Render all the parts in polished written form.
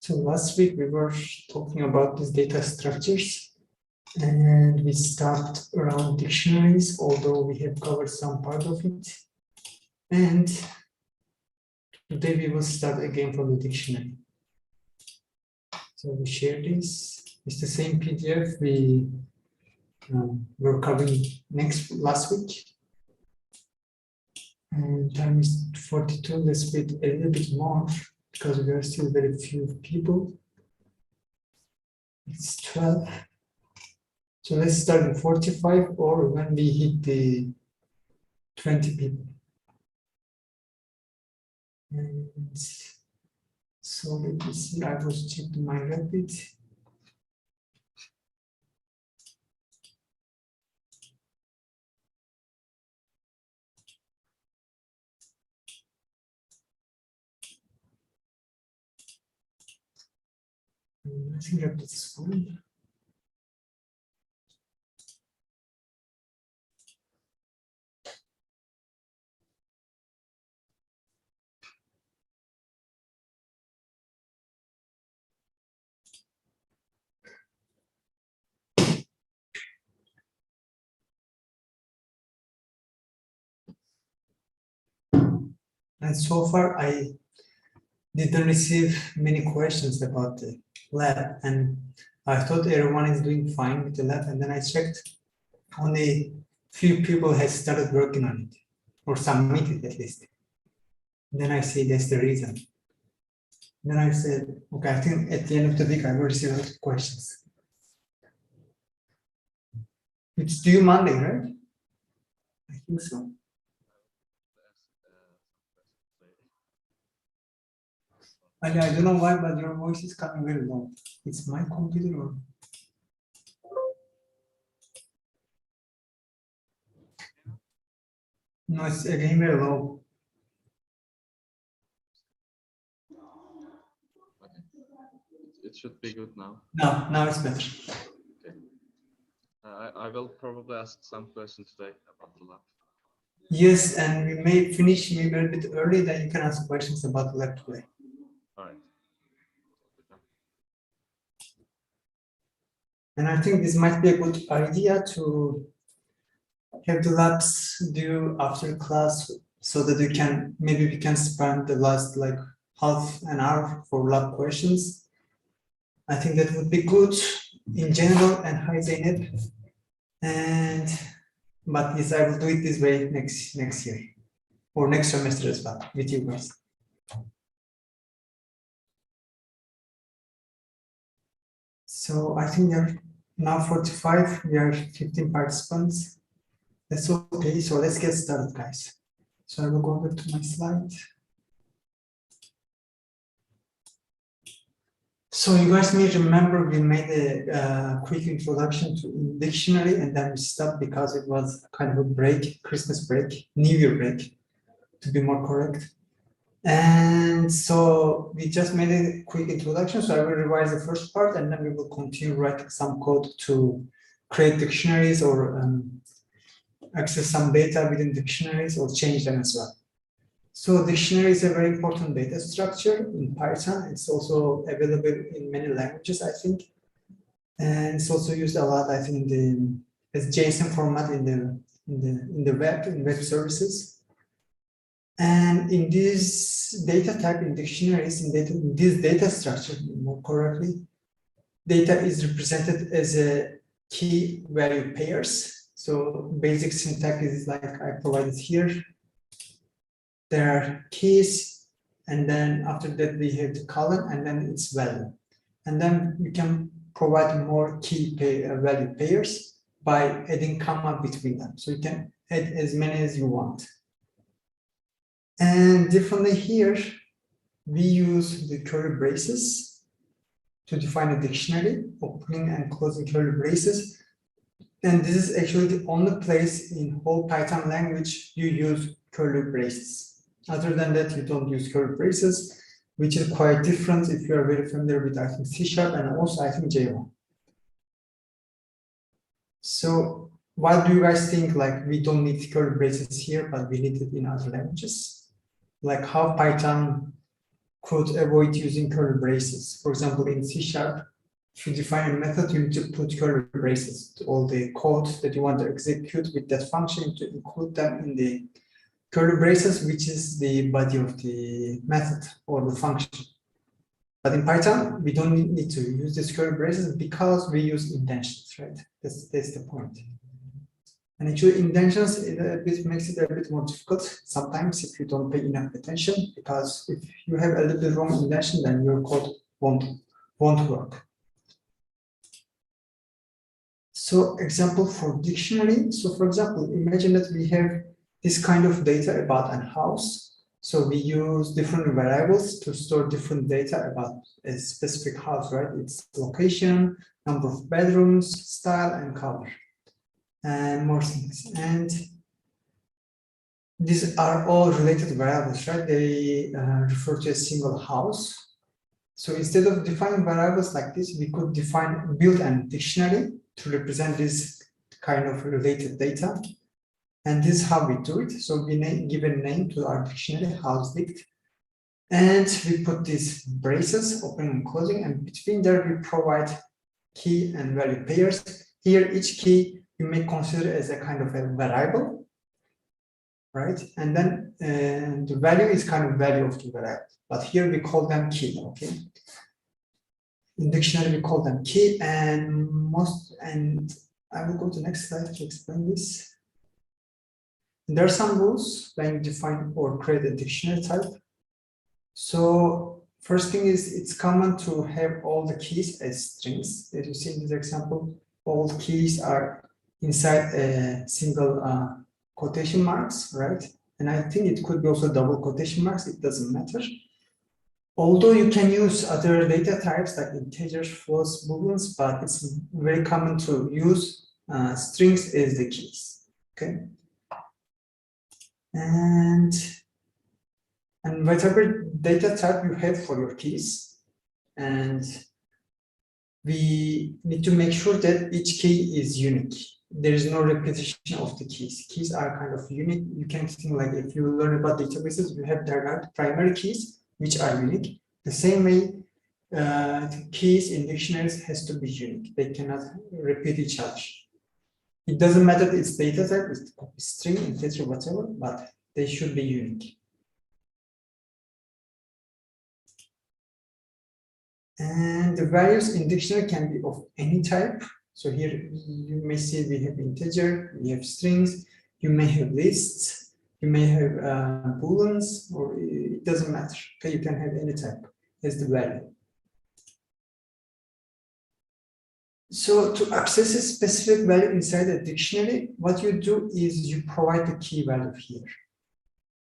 So last week we were talking about these data structures, and we stopped around dictionaries, although we have covered some part of it. And today we will start again from the dictionary. So we share this. It's the same PDF we were covering last week. And time is 42. Let's wait a little bit more because we are still very few people. It's 12. So let's start at 45 or when we hit the 20 people. And so let me see, I was checking my Rapid. I think Rapid is fine. And so far, I didn't receive many questions about the lab, and I thought everyone is doing fine with the lab, and then I checked, only few people have started working on it, or submitted at least. Then I see that's the reason. Then I said, okay, I think at the end of the week I will receive a lot of questions. It's due Monday, right? I think so. I don't know why, but your voice is coming very low. It's my computer or? No, it's again very low. Okay. It should be good now. No, now it's better. Okay. I will probably ask some questions today about the lab. Yes, and we may finish maybe a bit early, then you can ask questions about the lab today. All right. And I think this might be a good idea to have the labs due after class so that we can, maybe we can spend the last like half an hour for lab questions. I think that would be good in general, and hi Zainab. And, but yes, I will do it this way next year or next semester as well with you guys. So I think we are now 45, we are 15 participants. That's okay, so let's get started, guys. So I will go over to my slide. So you guys may remember we made a quick introduction to dictionary, and then we stopped because it was kind of a break, Christmas break, New Year break, to be more correct. And so we just made a quick introduction. So I will revise the first part, and then we will continue writing some code to create dictionaries or access some data within dictionaries or change them as well. So dictionary is a very important data structure in Python. It's also available in many languages, I think. And it's also used a lot, I think, as JSON format in web services. And in this data type in dictionaries, in this data structure, more correctly, data is represented as a key value pairs. So basic syntax is like I provided here. There are keys, and then after that we have the column, and then it's value. And then we can provide more key value pairs by adding comma between them. So you can add as many as you want. And differently here, we use the curly braces to define a dictionary, opening and closing curly braces. And this is actually the only place in whole Python language you use curly braces. Other than that, you don't use curly braces, which is quite different if you are very familiar with, I think, C# and also, I think, Java. So why do you guys think like we don't need curly braces here, but we need it in other languages? Like how Python could avoid using curly braces. For example, in C#, if you define a method, you need to put curly braces to all the code that you want to execute with that function, to include them in the curly braces, which is the body of the method or the function. But in Python, we don't need to use these curly braces because we use indentions, right? That's the point. And actually, indentions makes it a bit more difficult sometimes if you don't pay enough attention, because if you have a little bit wrong indentation, then your code won't work. So, example for dictionary. So, for example, imagine that we have this kind of data about a house. So we use different variables to store different data about a specific house, right? Its location, number of bedrooms, style, and color, and more things. And these are all related variables, right? They refer to a single house. So instead of defining variables like this, we could build a dictionary to represent this kind of related data. And this is how we do it. So we give a name to our dictionary, housedict, and we put these braces, opening and closing, and between there we provide key and value pairs. Here, each key you may consider as a kind of a variable, right? And then the value is kind of value of the variable, but here we call them key, okay? In dictionary we call them key, and I will go to the next slide to explain this. There are some rules when you define or create a dictionary type. So first thing is, it's common to have all the keys as strings. As you see in this example, all keys are inside a single quotation marks, right? And I think it could be also double quotation marks, it doesn't matter. Although you can use other data types like integers, floats, booleans, but it's very common to use strings as the keys, okay? And whatever data type you have for your keys, and we need to make sure that each key is unique. There is no repetition of the keys. Keys are kind of unique. You can think like if you learn about databases, you have their primary keys, which are unique. The same way, the keys in dictionaries has to be unique. They cannot repeat each other. It doesn't matter if it's data type, it's string, integer, whatever, but they should be unique. And the values in dictionary can be of any type. So here you may see we have integer, we have strings, you may have lists, you may have booleans, or it doesn't matter. Okay, you can have any type as the value. So to access a specific value inside a dictionary, what you do is you provide the key value here.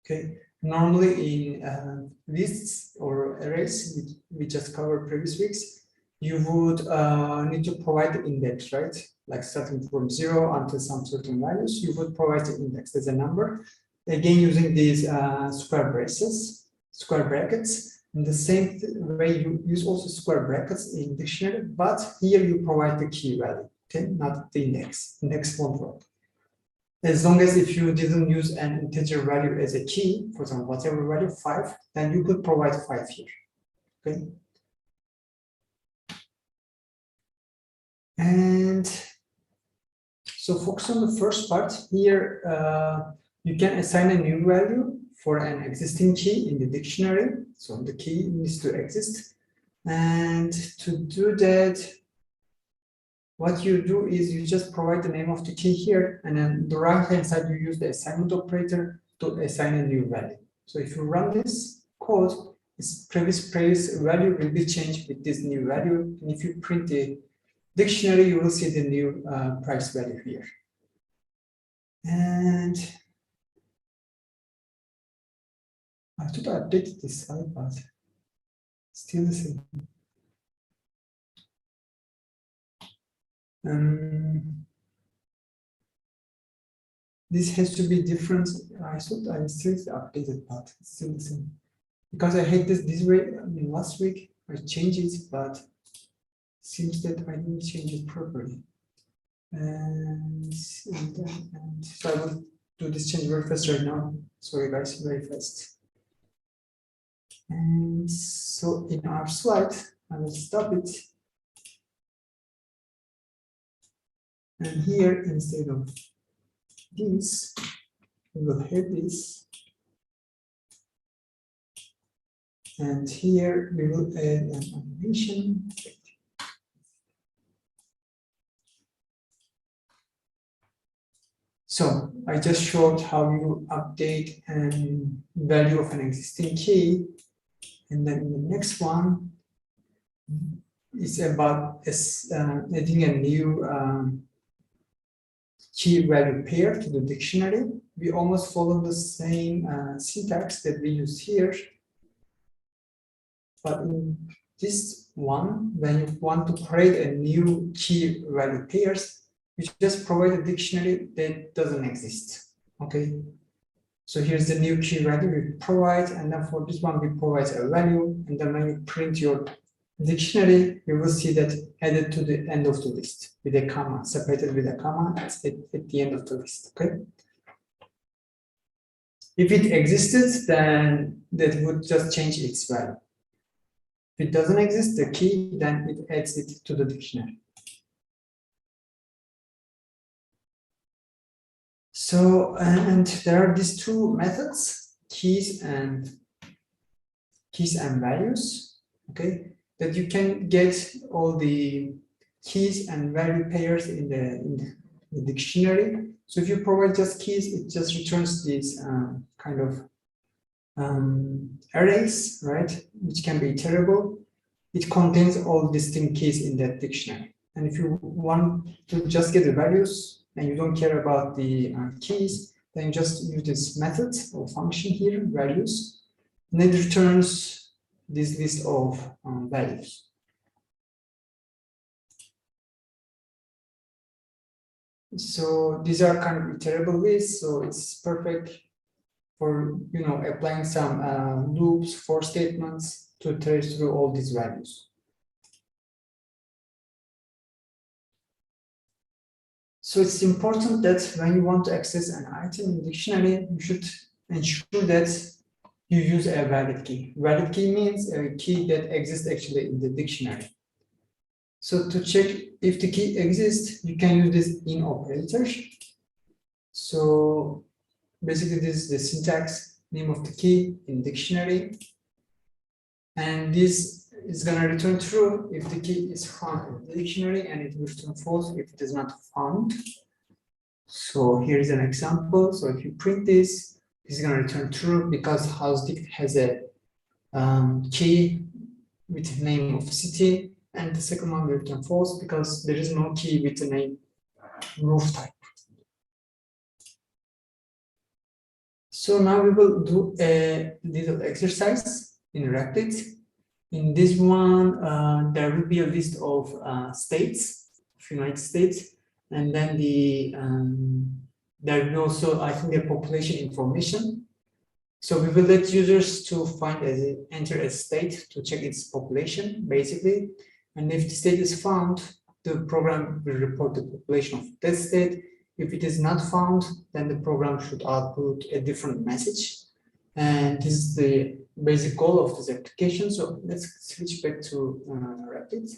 Okay, normally in lists or arrays, we just covered previous weeks, you would need to provide the index, right? Like starting from 0 until some certain values, you would provide the index as a number. Again, using these square brackets. In the same way, you use also square brackets in dictionary, but here you provide the key value, okay, not the index. Index won't work. As long as if you didn't use an integer value as a key, for example, whatever value, 5, then you could provide 5 here, okay? And so focus on the first part. Here, you can assign a new value for an existing key in the dictionary. So the key needs to exist. And to do that, what you do is you just provide the name of the key here, and then the right-hand side, you use the assignment operator to assign a new value. So if you run this code, its previous value will be changed with this new value. And if you print the dictionary, you will see the new price value here. And I thought I updated this slide, but still the same. This has to be different. I thought I still updated, but it's still the same. Because I had this way, I mean, last week I changed it, but it seems that I didn't change it properly. And so I will do this change very fast right now. Sorry guys, very fast. And so in our slide, I will stop it. And here, instead of this, we will have this. And here we will add an animation. So I just showed how you update an value of an existing key. And then the next one is about adding a new key value pair to the dictionary. We almost follow the same syntax that we use here. But in this one, when you want to create a new key value pairs, you just provide a dictionary that doesn't exist. Okay. So here's the new key value we provide, and then for this one we provide a value, and then when you print your dictionary, you will see that added to the end of the list with a comma, separated with a comma at the end of the list. Okay. If it existed, then that would just change its value. If it doesn't exist, the key, then it adds it to the dictionary. So, and there are these two methods, keys and values, okay, that you can get all the keys and value pairs in the dictionary. So if you provide just keys, it just returns these kind of arrays, right, which can be iterable. It contains all distinct keys in that dictionary. And if you want to just get the values and you don't care about the keys, then you just use this method or function here, values, and it returns this list of values. So these are kind of iterable lists, so it's perfect for applying some loops, for statements to trace through all these values. So it's important that when you want to access an item in the dictionary, you should ensure that you use a valid key. Valid key means a key that exists actually in the dictionary. So to check if the key exists, you can use this in operator. So basically this is the syntax, name of the key in dictionary. And this is going to return true if the key is found in the dictionary, and it will return false if it is not found. So here is an example. So if you print this, it's going to return true because HouseDict has a key with the name of city, and the second one will return false because there is no key with the name roof type. So now we will do a little exercise in Rapid. In this one, there will be a list of states, of United States, and then there will be also, I think, the population information. So we will let users to enter a state to check its population, basically. And if the state is found, the program will report the population of that state. If it is not found, then the program should output a different message. And this is the basic goal of this application. So let's switch back to Rapid.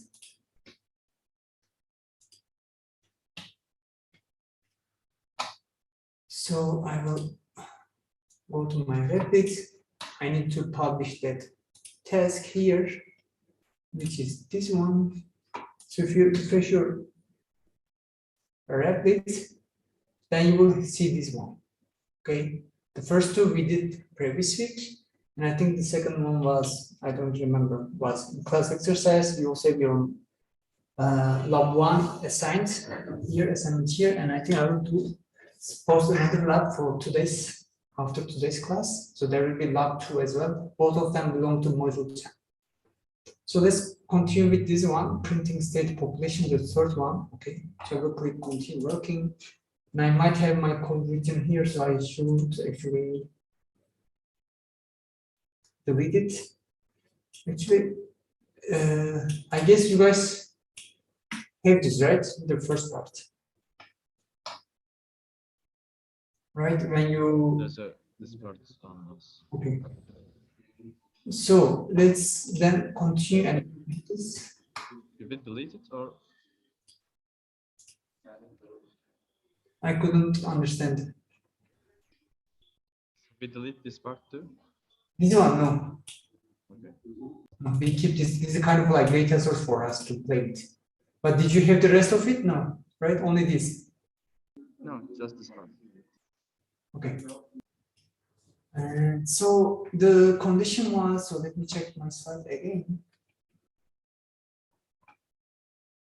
So I will go to my Rapid. I need to publish that task here, which is this one. So if you refresh your Rapid, then you will see this one. Okay, the first two we did previous week, and I think the second one was, I don't remember, was class exercise. We also have your lab 1 assigned here, assignment here, and I think I will post another lab for today's, after today's class. So there will be lab 2 as well. Both of them belong to module 10. So let's continue with this one, printing state population, the third one. Okay, so I will click continue working. And I might have my code written here, so I should actually delete it. Actually, I guess you guys have this, right? The first part. Right, when you... This part is on us. Okay. So let's then continue and repeat this. Did we delete it or? I couldn't understand. We delete this part too? This one, no. Okay. No, we keep this. This is kind of like data source for us to play it. But did you have the rest of it? No, right? Only this. No, just this part. Okay. And so the condition was, so let me check my slide again.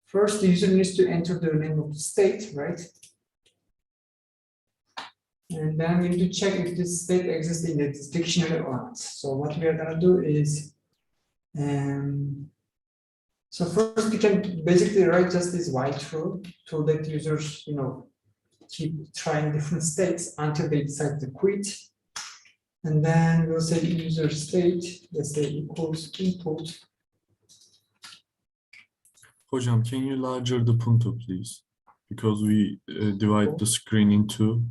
First, the user needs to enter the name of the state, right? And then we need to check if this state exists in this dictionary or not. So what we are gonna do is, so first we can basically write just this while true to let users, keep trying different states until they decide to quit. And then we'll say user state, let's say equals input. Hocam, can you larger the punto, please? Because we divide the screen in two.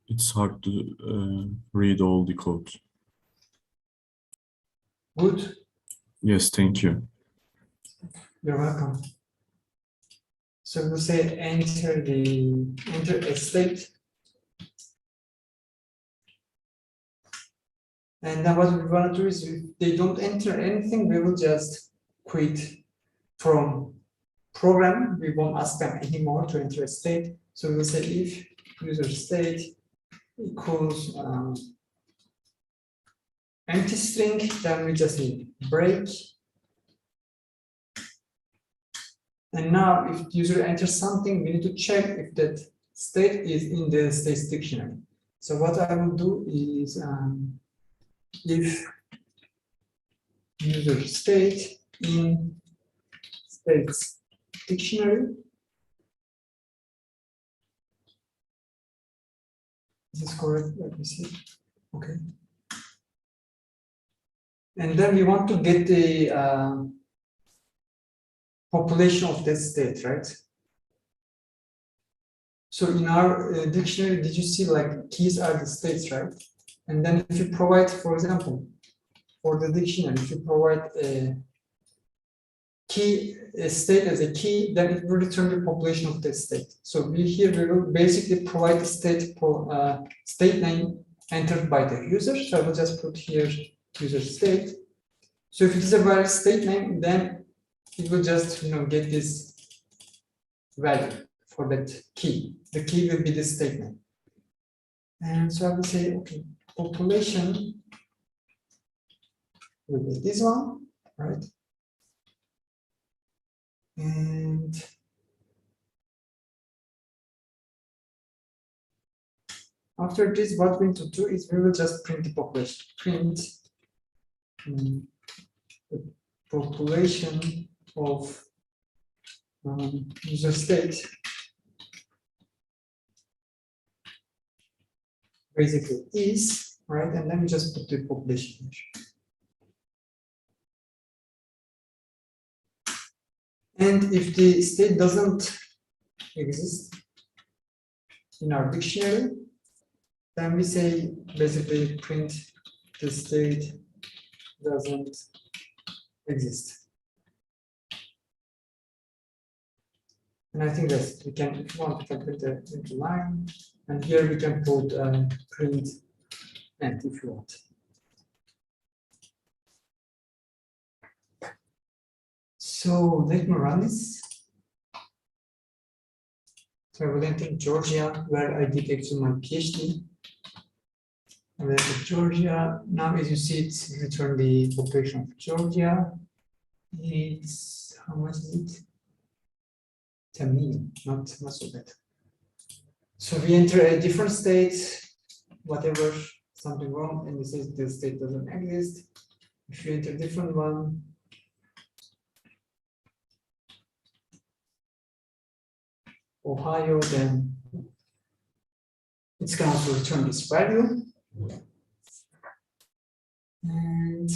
It's hard to read all the code. Good. Yes, thank you. You're welcome. So we'll say enter a state. And then what we want to do is if they don't enter anything, we will just quit from program. We won't ask them anymore to enter a state. So we'll say if user state equals empty string, then we just need break. And now if user enters something, we need to check if that state is in the states dictionary. So what I will do is if user state in states dictionary, is this correct? Let me see. Okay. And then we want to get the population of that state, right? So in our dictionary, did you see like keys are the states, right? And then if you provide, for example, for the dictionary, if you provide a state as a key, then it will return the population of that state. So we will basically provide the state name entered by the user. So I will just put here user state. So if it is a valid state name, then it will just get this value for that key. The key will be the state name. And so I will say, okay, population will be this one, right? And after this, what we need to do is we will just print the population. Print the population of user state. Basically is, right? And then we just put the population here. And if the state doesn't exist in our dictionary, then we say basically print the state doesn't exist. And I think that we can, if you want, we can put the into line, and here we can put print and if you want. So let me run this. So I will enter Georgia, where I did actually my PhD. I will enter Georgia. Now, as you see, it's return the population of Georgia. It's how much is it? 10 million, not so bad. So we enter a different state, whatever, something wrong, and this is the state doesn't exist. If you enter a different one, Ohio, then it's going to return this value. And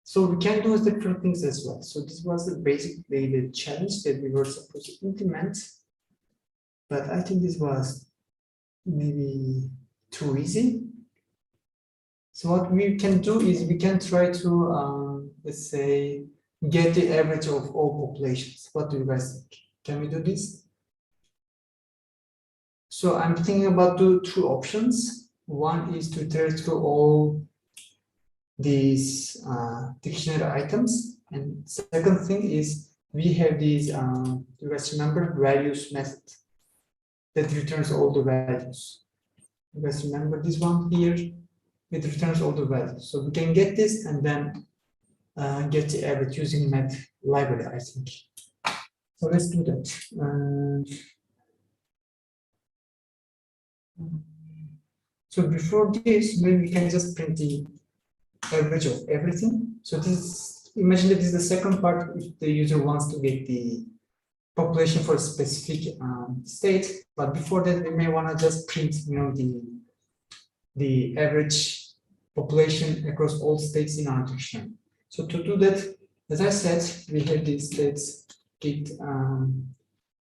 so we can do different things as well. So this was basically the challenge that we were supposed to implement. But I think this was maybe too easy. So what we can do is we can try to, let's say, get the average of all populations. What do you guys think? Can we do this? So I'm thinking about two options. One is to iterate through all these dictionary items. And second thing is we have these, you guys remember, values method that returns all the values. You guys remember this one here? It returns all the values. So we can get this and then get the average using math library, I think. So let's do that. So before this, maybe we can just print the average of everything. So this, imagine that this is the second part if the user wants to get the population for a specific state. But before that, we may want to just print, the average population across all states in our dictionary. So to do that, as I said, we have these states get,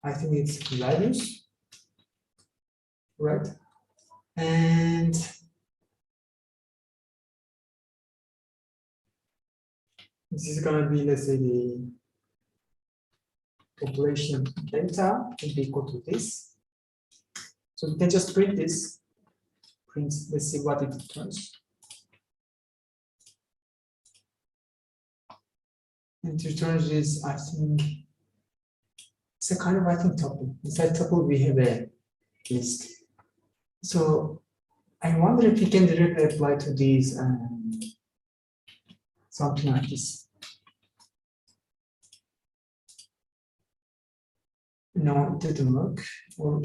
I think it's values, right? And this is going to be, let's say, the population data will be equal to this. So we can just print this. Print, let's see what it returns. And it returns is, I think, it's a kind of, I think, tuple. Inside tuple, we have a list. So I wonder if we can directly apply to these something like this. No, it didn't work. Or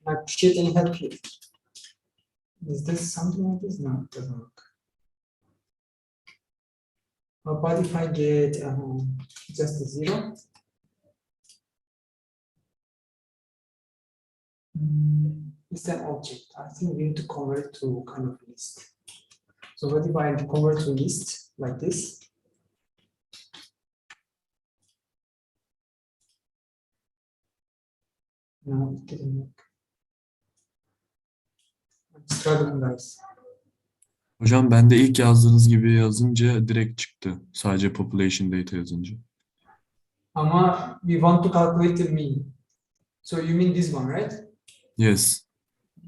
I appreciate any help here. Is this something like this? No, it doesn't work. But if I get just a 0, it's an object. I think we need to convert to kind of list. So what if I convert to list like this? No, it didn't work. I'm struggling, guys. Hocam ben de ilk yazdığınız gibi yazınca direkt çıktı. Sadece population data yazınca. Ama we want to calculate the mean. So you mean this one, right? Yes.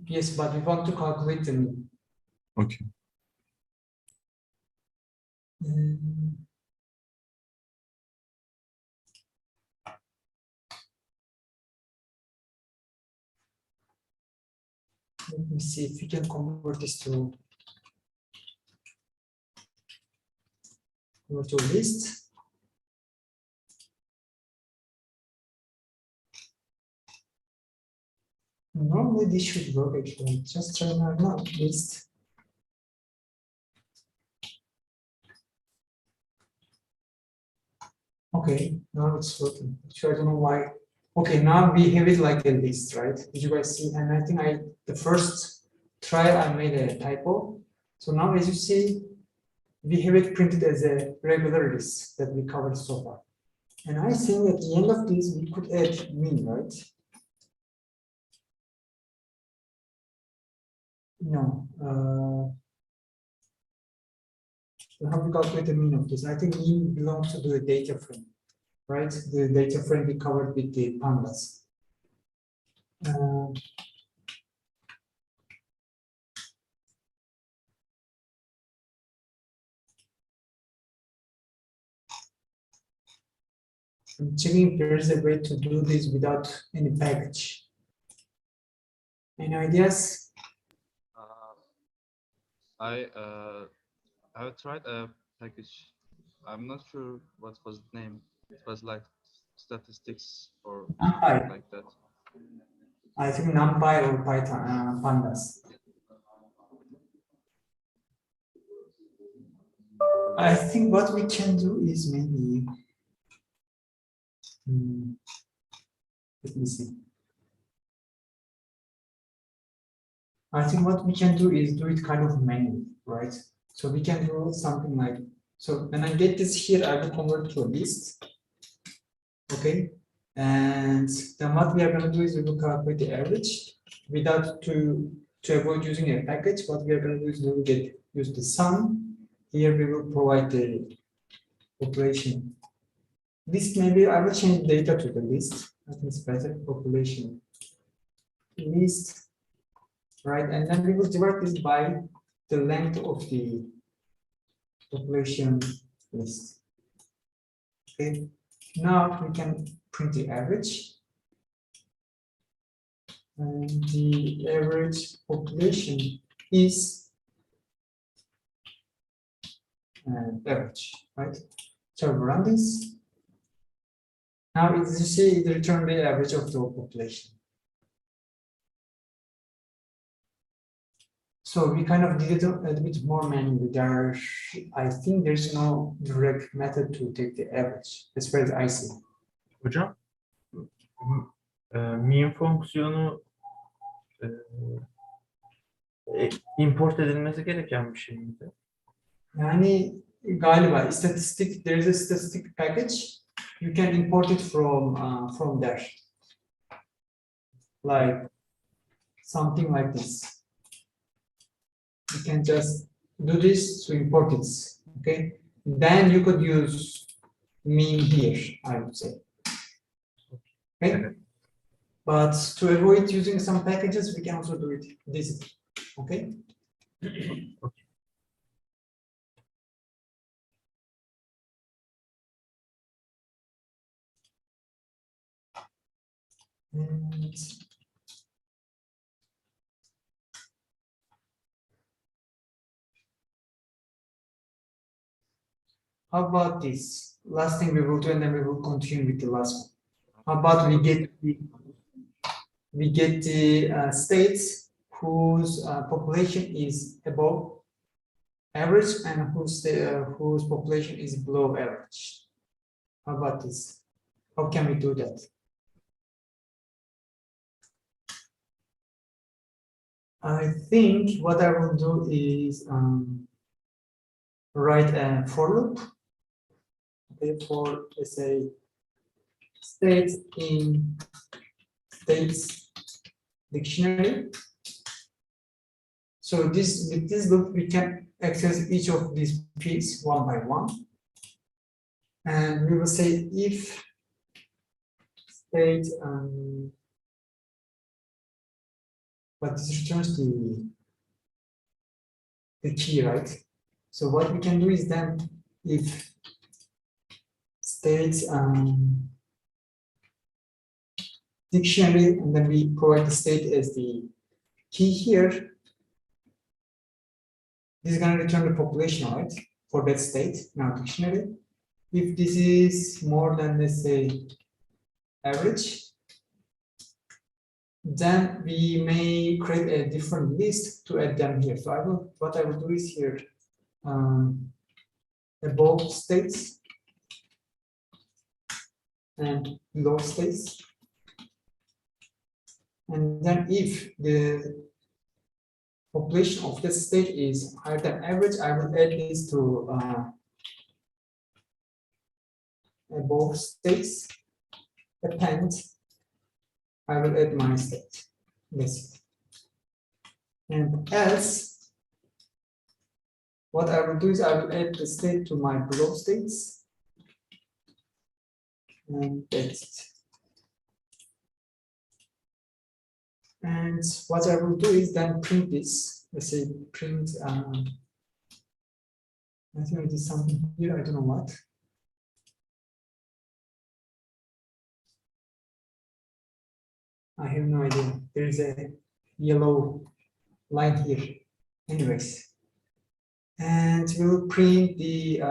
Yes, but we want to calculate the mean. Okay. Let me see if we can convert this to list. Normally this should work actually. Just try now, list. Okay, now it's working. Actually, I don't know why. Okay, now we have it like a list, right? Did you guys see? And I think the first trial I made a typo. So now as you see, we have it printed as a regular list that we covered so far. And I think at the end of this, we could add mean, right? No. How we calculate the mean of this? I think mean belongs to the data frame, right? The data frame we covered with the pandas. I'm checking if there is a way to do this without any package. Any ideas? I have tried a package. I'm not sure what was the name. It was like statistics or something like that. I think NumPy or Python pandas. I think what we can do is maybe let me see. I think what we can do is do it kind of manually, right? So we can do something like, so when I get this here, I will convert to a list. Okay. And then what we are going to do is we will calculate the average without to to avoid using a package, what we are going to do is we will use the sum. Here we will provide the population list. Maybe I will change data to the list. I think it's better. Population list, right? And then we will divide this by the length of the population list. Okay. Now we can print the average. And the average population is average, right? So we run this. Now, as you see, it returned the average of the whole population. So we kind of did it a bit more manually. I think there's no direct method to take the average, as far as I see. Hocam, mean fonksiyonu import edilmesi gereken bir şey miydi? Yani galiba istatistik, there is a statistic package. You can import it from there, like something like this. You can just do this to import it. Okay, then you could use mean here, I would say. Okay, but to avoid using some packages, we can also do it this. Okay. Okay. And how about this? Last thing we will do, and then we will continue with the last one. How about we get the states whose population is above average and whose population is below average. How about this? How can we do that? I think what I will do is write a for loop. Okay, for let's say states in states dictionary. So with this loop we can access each of these p's one by one, and we will say if state but this returns the key, right? So what we can do is then if states dictionary, and then we provide the state as the key here, this is going to return the population, right, for that state, now dictionary. If this is more than, let's say, average, then we may create a different list to add them here. So what I will do is here, above states and below states. And then if the population of the state is higher than average, I will add this to above states. Append, I will add my state. Yes. And else, what I will do is I will add the state to my below states. And paste. And what I will do is then print this. Let's say print. I think I did something here. I don't know what. I have no idea. There is a yellow line here. Anyways, and we will print the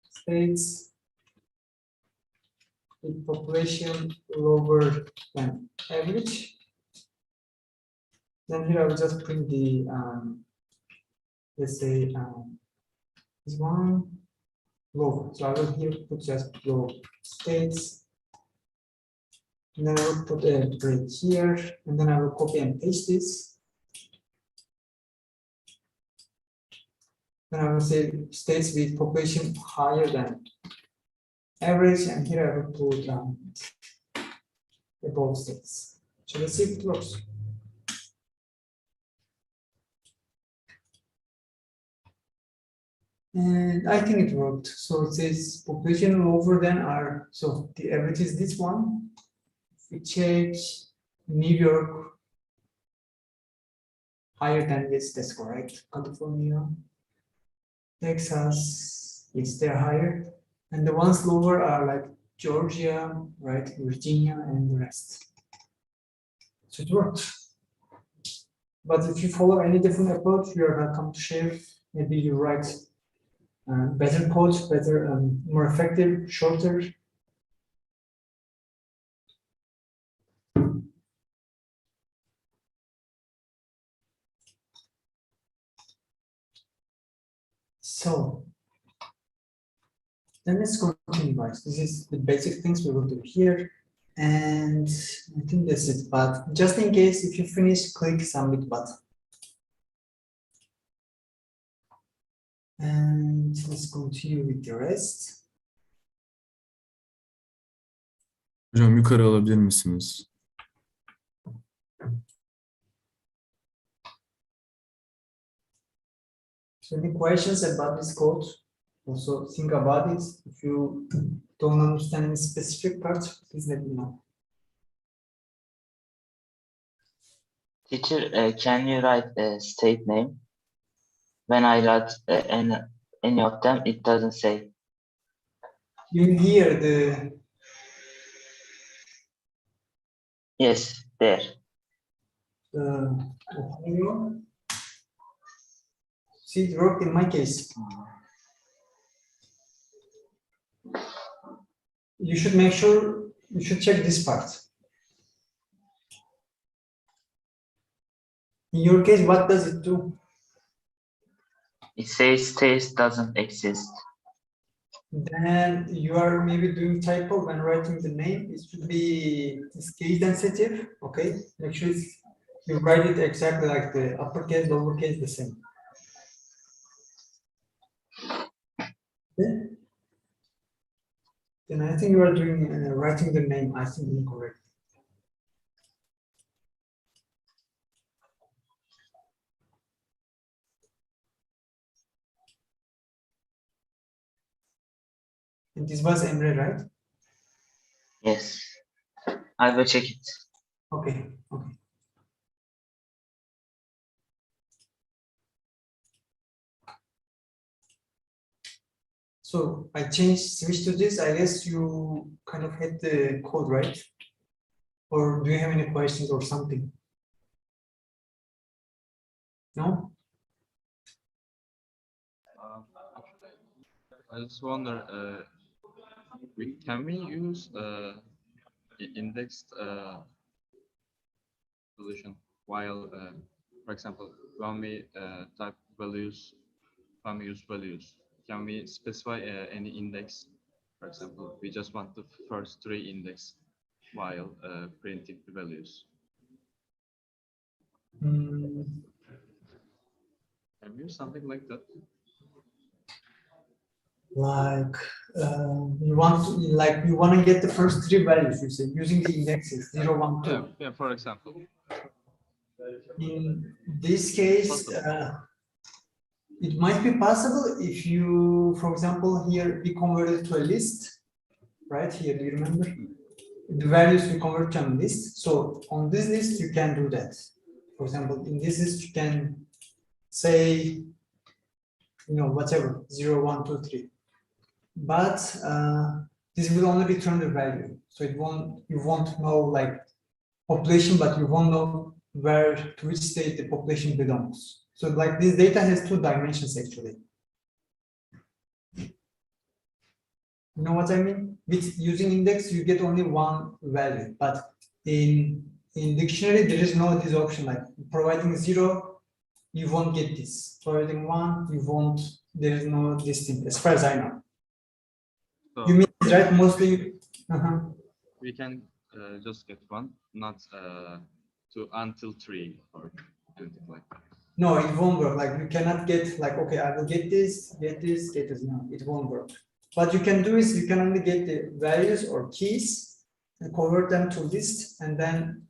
states with population lower than average. Then here I will just print the let's say this one lower. So I will here put just low states. And then I will put a break here, and then I will copy and paste this. Then I will say states with population higher than average, and here I will put above states. So let's see if it works. And I think it worked. So it says population lower than R. So the average is this one. If we check New York higher than this, that's correct. California, Texas, yes, they're higher. And the ones lower are like Georgia, right, Virginia, and the rest. So it worked. But if you follow any different approach, you are welcome to share. Maybe you write better code, better, more effective, shorter. So then let's continue, guys. This is the basic things we will do here. And I think that's it. But just in case, if you finish, click submit button. And let's continue with the rest. Hocam yukarı alabilir misiniz? So any questions about this code? Also think about it. If you don't understand any specific part, please let me know. Teacher, can you write a state name? When I write any of them, it doesn't say. You hear the Yes, there. Ohio. See, it worked in my case. You should make sure, you should check this part. In your case, what does it do? It says state doesn't exist. Then you are maybe doing typo when writing the name. It should be case sensitive, okay? Make sure you write it exactly like the uppercase, lowercase, the same. Okay? Then I think you are doing writing the name, I think, incorrect. And this was Emre, right? Yes. I will check it. Okay, okay. So I switched to this. I guess you kind of had the code, right? Or do you have any questions or something? No? I just wonder, can we use indexed solution while, for example, when we type values, when we use values, can we specify any index? For example, we just want the first 3 index while printing the values. Can we use something like that? Like you want to get the first 3 values, you say, using the indexes 0, 1, 2. Yeah, for example. In this case, it might be possible if you, for example, here we converted to a list, right? Here, do you remember? The values we convert to a list. So on this list, you can do that. For example, in this list, you can say, whatever, 0, 1, 2, 3. But this will only return the value. So you won't know like population, but you won't know to which state the population belongs. So like this data has 2 dimensions actually. You know what I mean? With using index, you get only 1 value, but in dictionary, there is no this option, like providing 0, you won't get this. Providing 1, you won't, there is no this thing, as far as I know. So You mean, right, mostly? we can just get 1, not until 3 or anything like that. No, it won't work. Like you cannot get like, okay, I will get this. No, it won't work. What you can do is you can only get the values or keys and convert them to list and then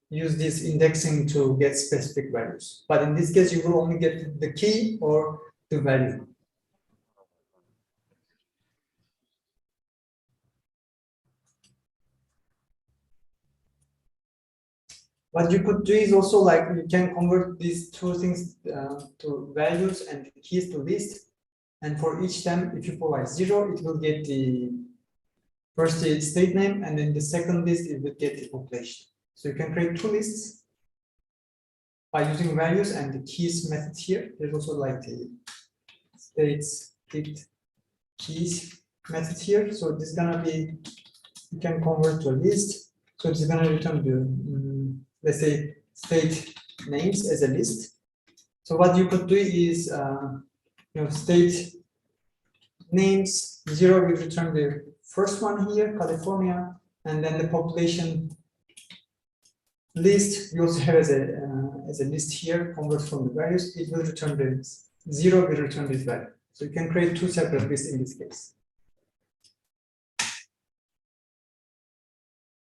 use this indexing to get specific values. But in this case, you will only get the key or the value. What you could do is also like you can convert these two things to values and keys to list. And for each time, if you provide 0, it will get the first state name, and then the second list it will get the population. So you can create two lists by using values and the keys method here. There's also like the states keys method here. So this is gonna be, you can convert to a list. So it's gonna return the let's say state names as a list. So what you could do is state names 0 will return the first one here, California, and then the population list we also have as a list here, convert from the values, it will return the 0 will return this value. So you can create two separate lists in this case.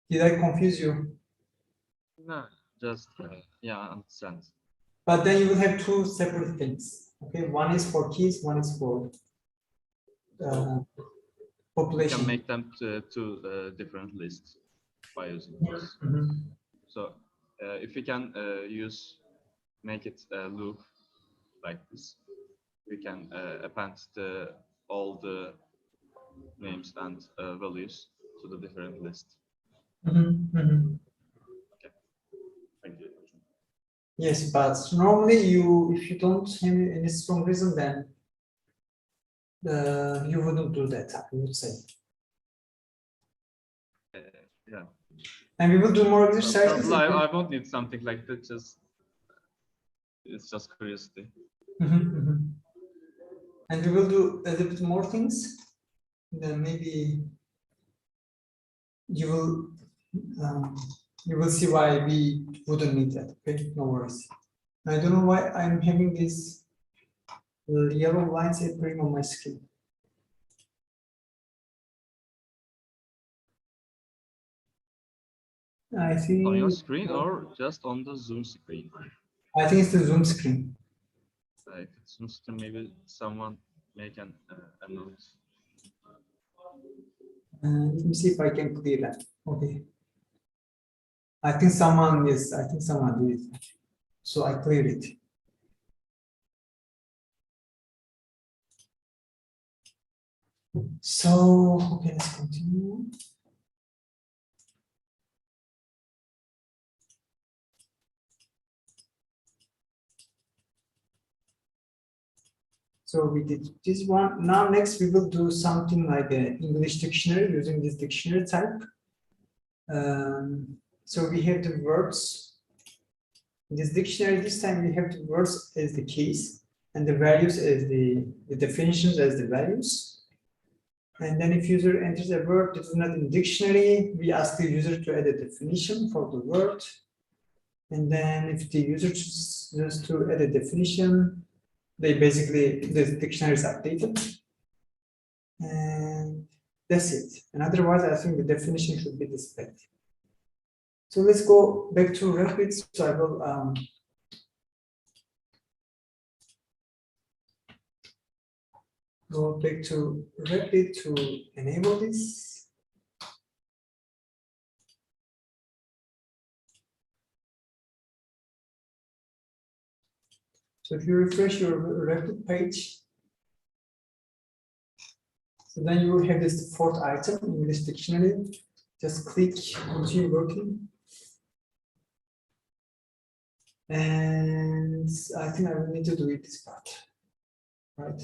Did I confuse you? No, just yeah, I understand. But then you will have two separate things. Okay, one is for keys, one is for We population. can make them two different lists by using this. Mhm. So if we can make it a loop like this, we can append all the names and values to the different list. Mhm, mhm. Thank you. Yes, but normally if you don't have any strong reason, then you wouldn't do that, I would say. Yeah. And we will do more exercises. Probably I won't need something like that. It's just curiosity. And we will do a little bit more things. Then maybe you will see why we wouldn't need that. Okay, no worries. I don't know why I'm having these yellow lines appearing on my screen. I think On your screen or just on the Zoom screen? I think it's the Zoom screen. If it's Zoom screen, maybe someone make a note. Let me see if I can clear that. Okay. I think someone did. So I cleared it. So, okay, let's continue. So we did this one. Now next we will do something like an English dictionary using this dictionary type. So we have the words. In this dictionary, this time we have the words as the keys and the values as the definitions as the values. And then if user enters a word that is not in dictionary, we ask the user to add a definition for the word. And then if the user chooses to add a definition, the dictionary is updated. And that's it. And otherwise, I think the definition should be displayed. So let's go back to Rapid. So I will go back to Rapid to enable this. So if you refresh your Rapid page, so then you will have this fourth item in this dictionary. Just click continue working. And I think I will need to delete this part, right?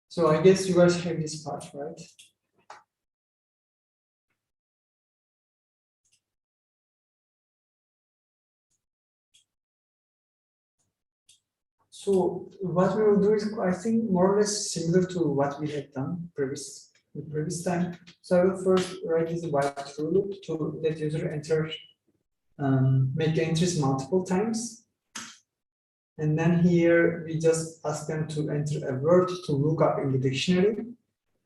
So I guess you guys have this part, right? So what we will do is, I think, more or less similar to what we had done the previous time. So I will first write this while true loop to let user enter, make entries multiple times. And then here we just ask them to enter a word to look up in the dictionary.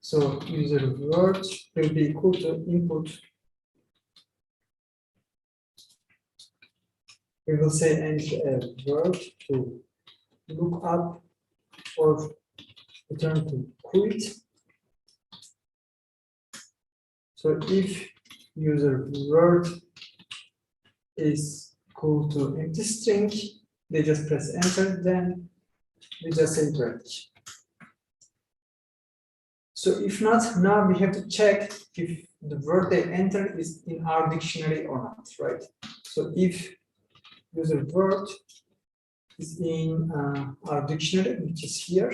So user word will be equal to input. We will say enter a word to look up or return to quit. So if user word is equal to empty string, they just press enter, then we just say break. So if not, now we have to check if the word they enter is in our dictionary or not, right? So if user word is in our dictionary, which is here,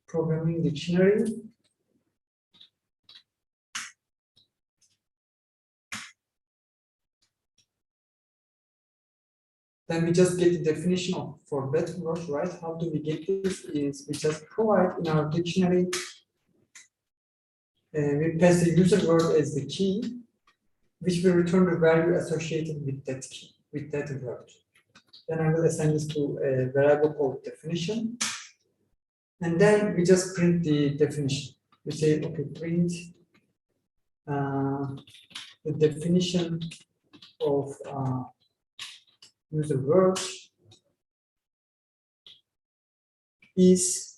programming dictionary, then we just get the definition of for that word, right? How do we get this? Is we just provide in our dictionary, we pass the user word as the key, which will return the value associated with that key, with that word. Then I will assign this to a variable called definition. And then we just print the definition. We say, okay, print the definition of user word is,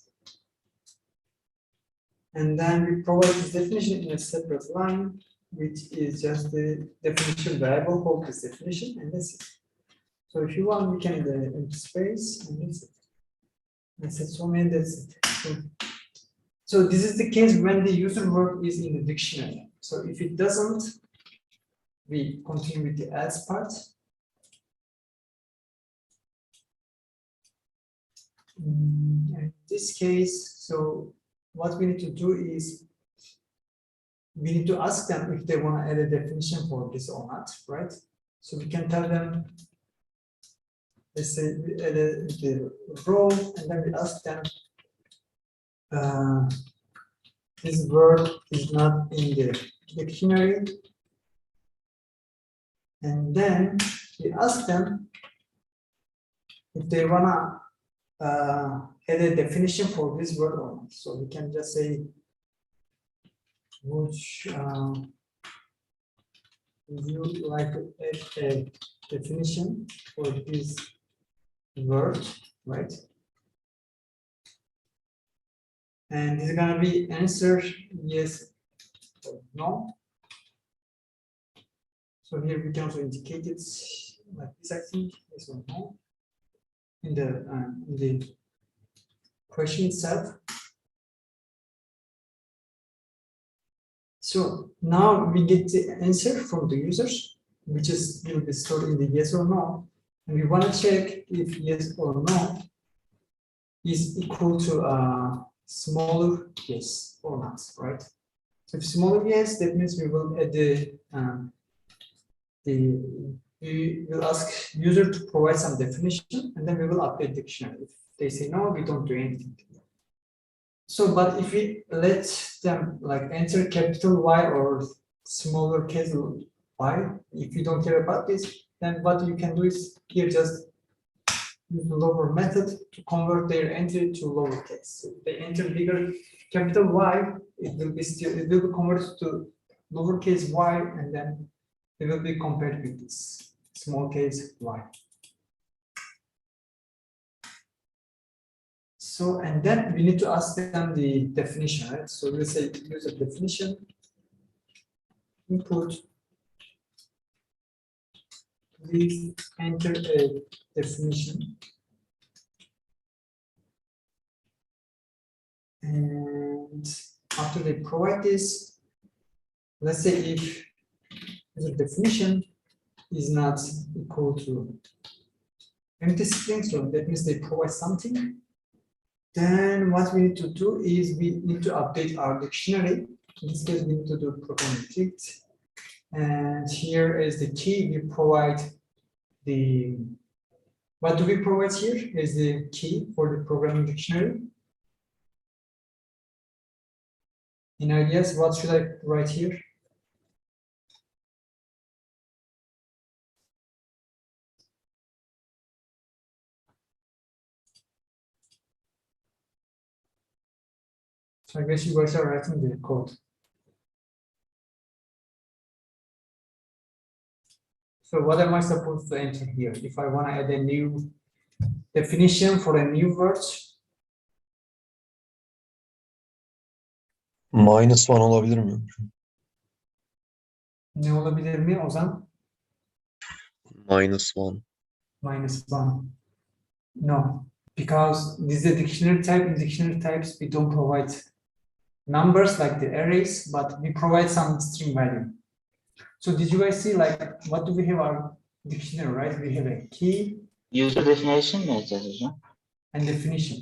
and then we provide this definition in a separate line, which is just the definition variable called this definition, and that's it. So if you want, we can add an empty space, and that's it. That's it. So many, that's it. So this is the case when the user word is in the dictionary. So if it doesn't, we continue with the else part. In this case, so what we need to do is we need to ask them if they want to add a definition for this or not, right? So we can tell them, let's say we add the row, and then we ask them, this word is not in the dictionary, and then we ask them if they wanna add a definition for this word or not. So we can just say, would you like to add a definition for this word, right? And it's gonna be answer yes or no. So here we can also indicate it like this, I think, yes or no, in the question itself. So now we get the answer from the users, which is will be stored in the yes or no, and we want to check if yes or no is equal to a smaller yes or not, right? So if smaller yes, that means we will add we will ask user to provide some definition, and then we will update dictionary. If they say no, we don't do anything. So, but if we let them like enter capital Y or smaller case y, if you don't care about this, then what you can do is here just use the lower method to convert their entry to lowercase. So if they enter bigger capital Y, it will be converted to lowercase y, and then it will be compared with this small case y. So, and then we need to ask them the definition, right? So we'll say use a definition, input, please enter a definition. And after they provide this, let's say if the definition is not equal to empty string, so that means they provide something. Then what we need to do is we need to update our dictionary. In this case, we need to do program ticked. And here is the key. We provide the, what do we provide here is the key for the programming dictionary. In ideas, what should I write here? So I guess you guys are writing the code. So what am I supposed to enter here? If I want to add a new definition for a new word, -1 olabilir mi? Ne olabilir mi Ozan? -1. -1. No, because this is a dictionary type. In dictionary types, we don't provide numbers like the arrays, but we provide some string value. So did you guys see like what do we have our dictionary, right? We have a key User definition mi yazacağız hocam? and definition.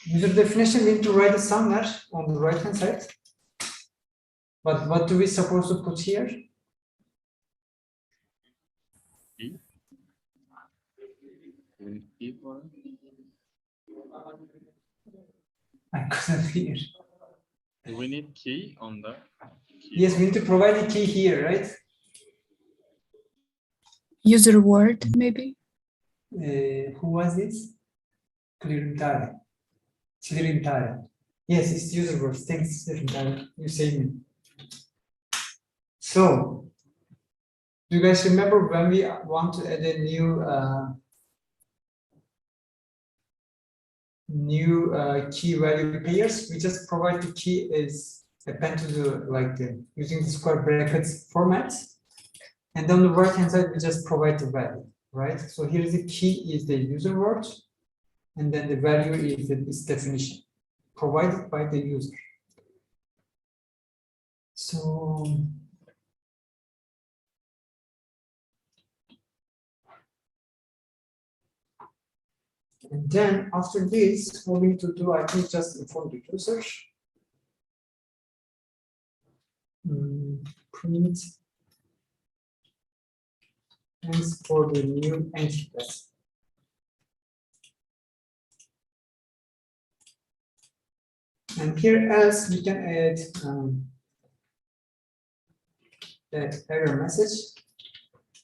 User definition we need to write it somewhere on the right hand side. But what do we supposed to put here? Key. We need key for it. I couldn't hear. We need key on the key. Yes, we need to provide a key here, right? User word, maybe? Who was this? Clearintare. Yes, it's user words. Thanks, Clearintare. You saved me. So, do you guys remember when we want to add a new key value pairs? We just provide the key as append to the using the square brackets format, and on the right hand side we just provide the value, right? So here is the key is the user word, and then the value is its definition provided by the user. So and then after this, what we need to do, I think just inform the user. Print thanks for the new entry class. And here else we can add that error message,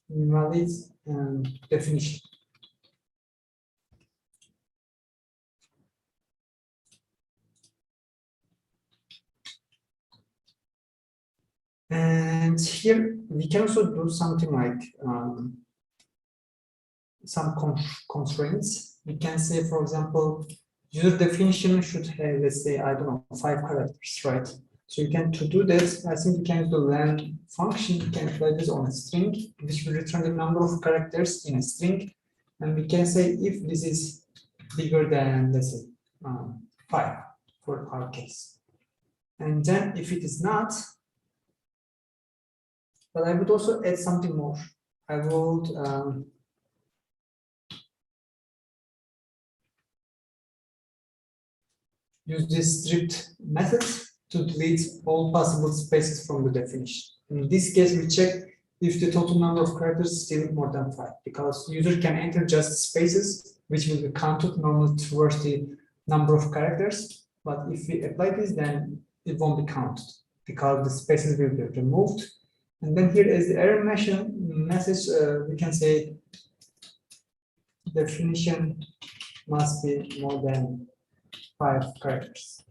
invalid definition. And here we can also do something like some constraints. We can say, for example, user definition should have, let's say, I don't know, 5 characters, right? So you can, to do that, I think we can use the len function. You can apply this on a string, which will return the number of characters in a string. And we can say if this is bigger than, let's say, 5 for our case. And then if it is not, but I would also add something more. I would use this stripped method to delete all possible spaces from the definition. In this case, we check if the total number of characters is still more than 5, because user can enter just spaces, which will be counted normally towards the number of characters. But if we apply this, then it won't be counted because the spaces will be removed. And then here is the error message. We can say definition must be more than 5 characters.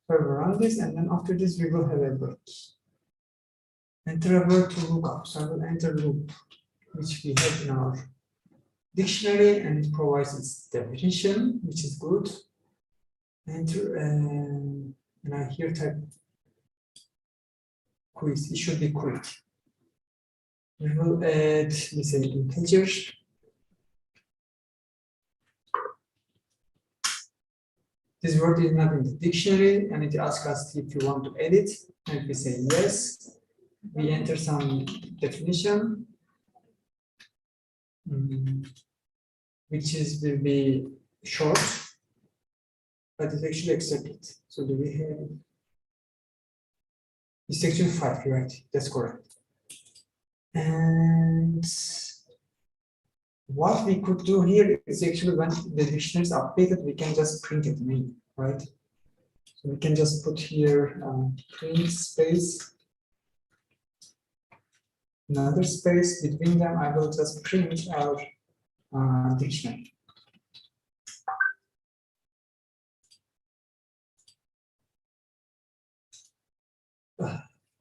So we run this, and then after this we will have a break. Enter a word to lookup. So I will enter loop, which we have in our dictionary, and it provides its definition, which is good. Enter, and I here type quiz. It should be quick. We will add, let's say, integer. This word is not in the dictionary, and it asks us if you want to edit, and we say yes. We enter some definition, which will be short, but it's actually accepted. So do we have? It's actually 5, right? That's correct. And what we could do here is actually when the dictionary is updated, we can just print it main, right? So we can just put here print space, another space between them. I will just print our dictionary.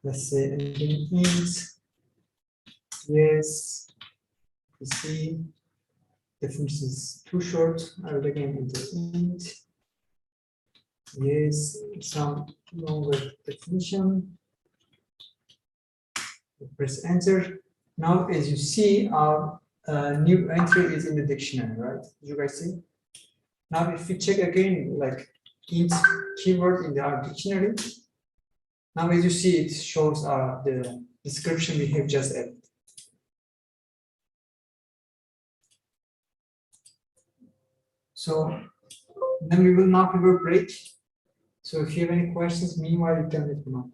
Let's say int yes You see, definition is too short. I will again enter int. Yes, some longer definition. Press enter. Now, as you see, our new entry is in the dictionary, right? You guys see? Now, if we check again, like int keyword in our dictionary, now as you see, it shows the description we have just added. So then we will now have a break. So if you have any questions, meanwhile, you can let me know.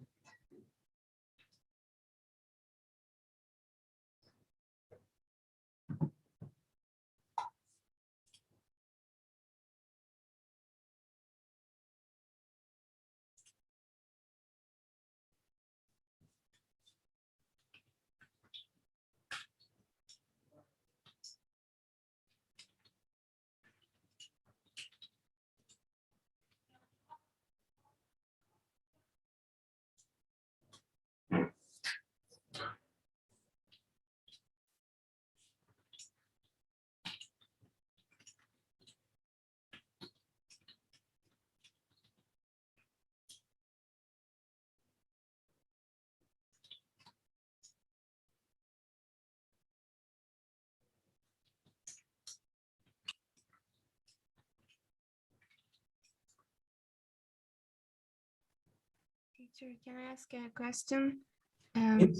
Teacher, can I ask a question?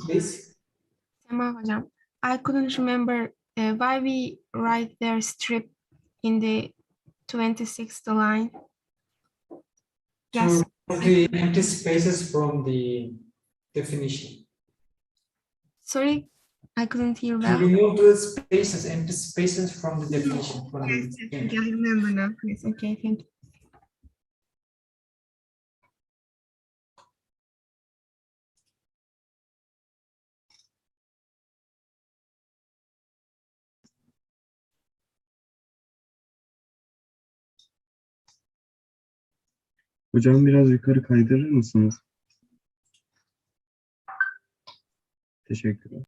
Please. Sema hocam, I couldn't remember why we write their strip in the 26th line. Yes. To remove the empty spaces from the definition. Sorry, I couldn't hear To well. remove the spaces, empty spaces from the definition. From Yes, the yes, okay, I remember now. Yes, okay, thank you. Hocam biraz yukarı kaydırır mısınız? Teşekkürler.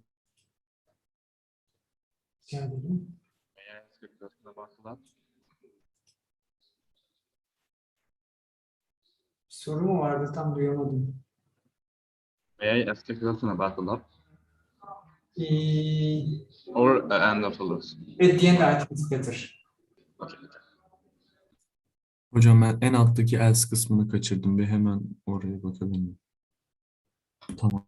Rica ederim. May I ask a question about that? Soru mu vardı? Tam duyamadım. May I ask a question about the lab? At Or end of the list? the end, I think it's better. Okay. Hocam ben en alttaki else kısmını kaçırdım. Bir hemen oraya bakabilir miyim? Tamam.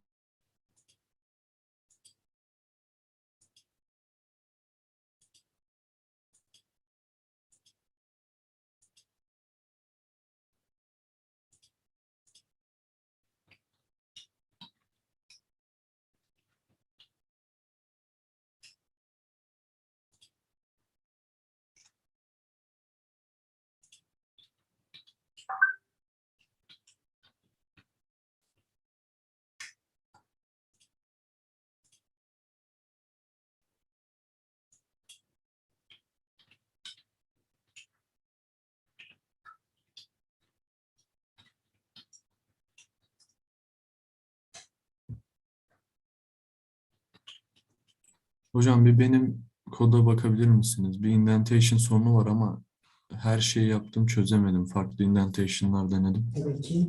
Hocam bir benim koda bakabilir misiniz? Bir indentation sorunu var ama her şeyi yaptım çözemedim. Farklı indentation'lar denedim. Tabii ki.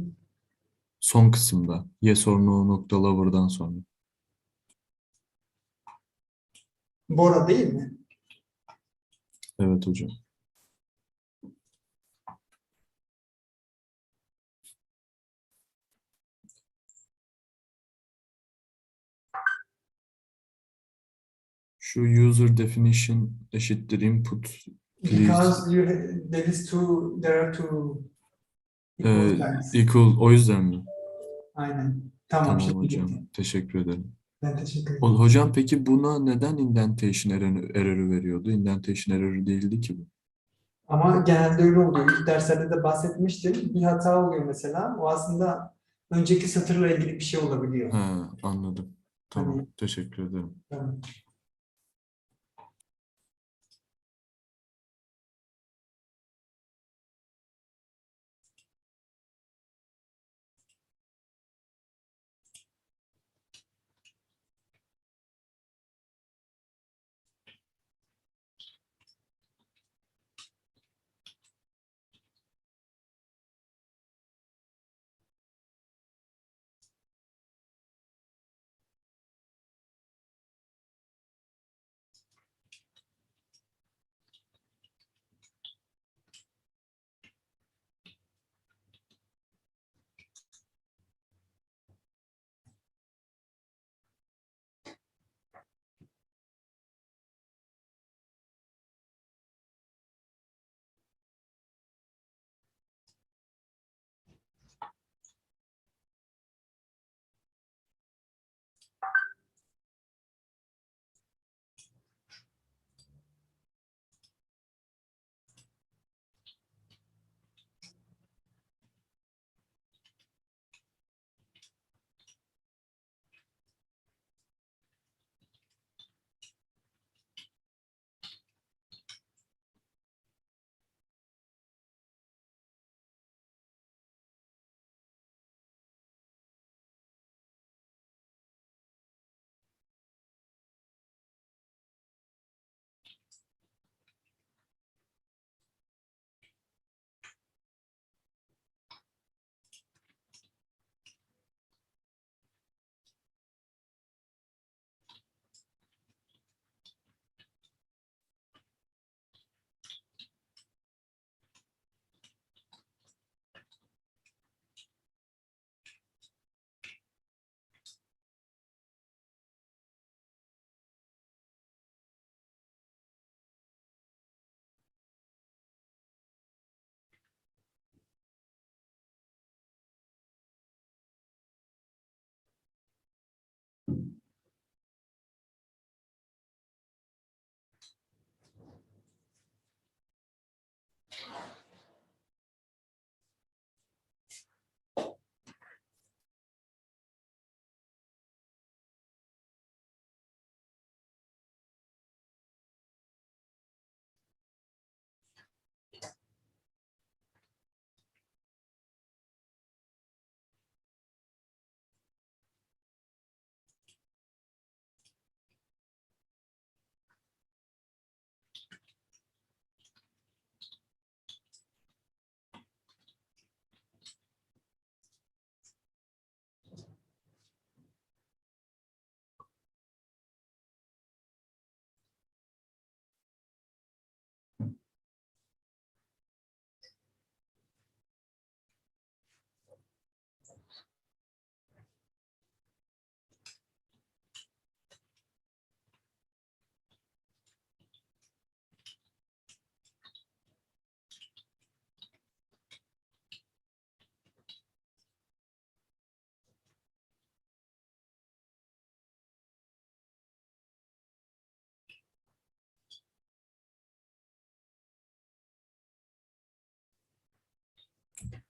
Son kısımda. Yes or no nokta lower'dan sonra. Bora değil mi? Evet hocam. Şu user definition eşittir input please. Because there are two equal signs. Equal o yüzden mi? Aynen. Tamam. Tamam Şimdi hocam. bitti. Teşekkür ederim. Ben teşekkür ederim. Hocam peki buna neden indentation error'ı veriyordu? Indentation error'ı değildi ki bu. Ama genelde öyle oluyor. İlk derslerde de bahsetmiştim. Bir hata oluyor mesela. O aslında önceki satırla ilgili bir şey olabiliyor. Ha, anladım. Tamam. Hani- Teşekkür ederim. Tamam.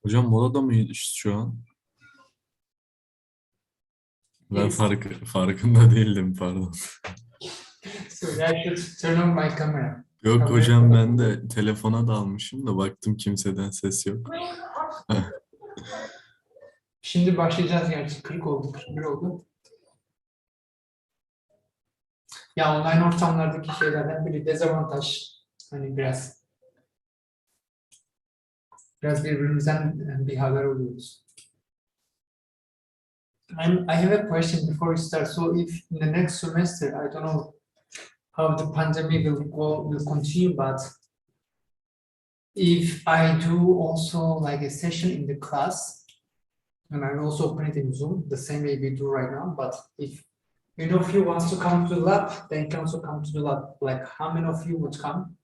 Hocam molada mıyız şu an? Ben Yes. farkında değildim, pardon. So I should turn on my camera. Yok Kamera- hocam, ben de telefona dalmışım da baktım kimseden ses yok. Şimdi başlayacağız gerçi. 40 oldu, 41 oldu. Ya online ortamlardaki şeylerden biri dezavantaj. Hani biraz birbirimizden bir haber oluyoruz. I have a question before we start. So if in the next semester, I don't know how the pandemic will continue, but if I do also like a session in the class, and I will also open it in Zoom, the same way we do right now, but if of you wants to come to the lab, then can also come to the lab. Like how many of you would come?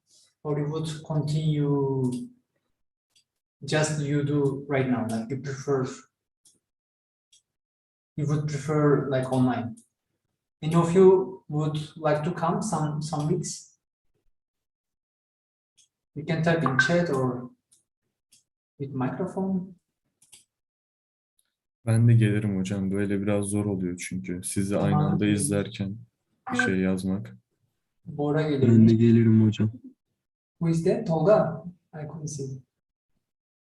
Or you would continue just you do right now, like you would prefer like online? Any of you would like to come some weeks? You can type in chat or with microphone. Ben de gelirim hocam. Böyle biraz zor oluyor çünkü. Sizi aynı Tamam. anda izlerken bir şey yazmak. Bora Ben de gelirim. gelirim hocam. Who is that? Tolga? I couldn't see.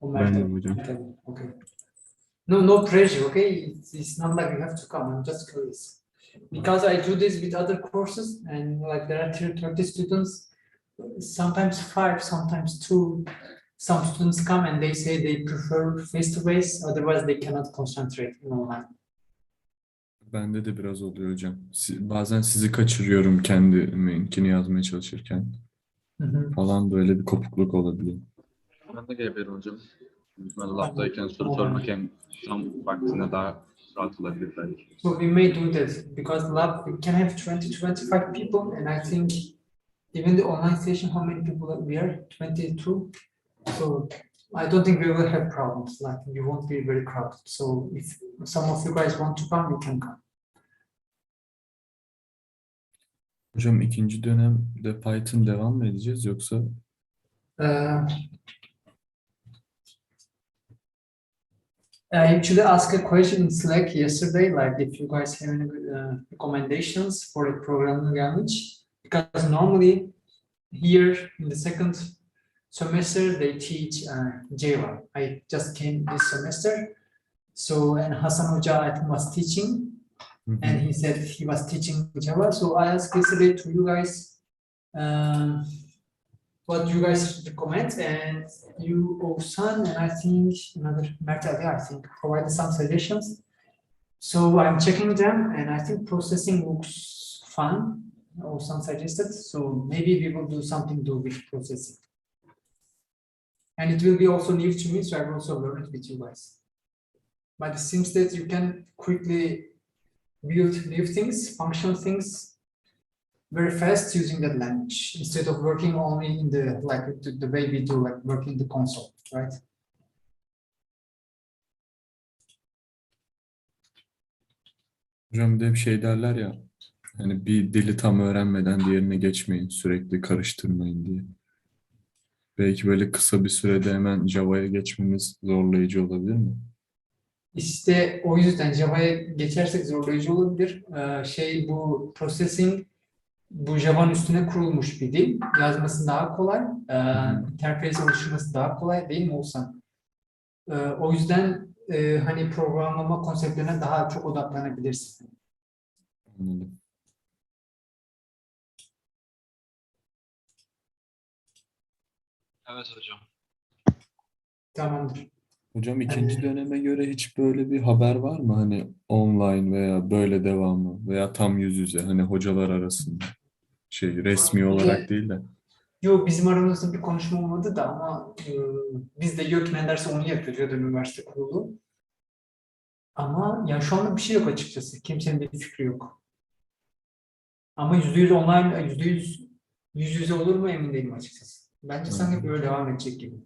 O Ben de Mert. hocam. Okay. No pressure, okay? It's not like you have to come. I'm just curious. Because I do this with other courses and like there are 30 students, sometimes 5, sometimes 2. Some students come and they say they prefer face-to-face, otherwise they cannot concentrate in online. Bende de biraz oluyor hocam. Bazen sizi kaçırıyorum kendiminkini yazmaya çalışırken falan, böyle bir kopukluk olabiliyor. Ben de gelebilirim hocam. Ben labdayken soru sormak hem tam vaktinde daha rahat olabilir belki. So we may do this because lab we can have 20-25 people, and I think even the online session, how many people we are? 22. So I don't think we will have problems. Like we won't be very crowded. So if some of you guys want to come, you can come. Hocam ikinci dönemde Python devam mı edeceğiz yoksa? I actually asked a question in Slack yesterday, like if you guys have any recommendations for a programming language, because normally here in the second semester they teach Java. I just came this semester, so and Hassan Hoca I think was teaching, and he said he was teaching Java. So I asked yesterday to you guys what you guys recommend, and you, Osan, and I think another Mert Ali, I think, provided some suggestions. So I'm checking them, and I think processing looks fun. Osan suggested, so maybe we will do something to do with processing. And it will be also new to me, so I will also learn it with you guys. But it seems that you can quickly build new things, functional things, very fast using that language instead of working only in the the way we do, like working the console, right? Hocam bir de bir şey derler ya, hani bir dili tam öğrenmeden diğerine geçmeyin, sürekli karıştırmayın diye. Belki böyle kısa bir sürede hemen Java'ya geçmemiz zorlayıcı olabilir mi? İşte o yüzden Java'ya geçersek zorlayıcı olabilir. Bu processing bu Java'nın üstüne kurulmuş bir dil. Yazması daha kolay. Interface oluşturması daha kolay değil mi Oğuzhan? O yüzden hani programlama konseptlerine daha çok odaklanabilirsin. Anladım. Evet hocam. Tamamdır. Hocam ikinci döneme göre hiç böyle bir haber var mı? Hani online veya böyle devamı veya tam yüz yüze, hani hocalar arasında resmi olarak değil de. Yok, bizim aramızda bir konuşma olmadı da ama biz de yok ne derse onu yapıyoruz ya da üniversite kurulu. Ama ya şu anda bir şey yok açıkçası. Kimsenin bir fikri yok. Ama %100 online, %100 yüz yüze olur mu emin değilim açıkçası. Bence sanki böyle devam edecek gibi.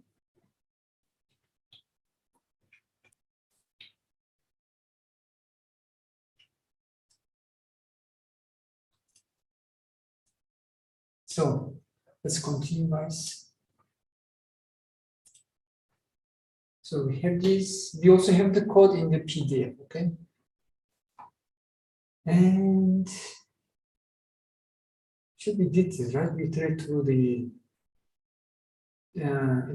So, let's continue guys. So we have this, we also have the code in the PDF, okay? And should we did this, right? We iterate through the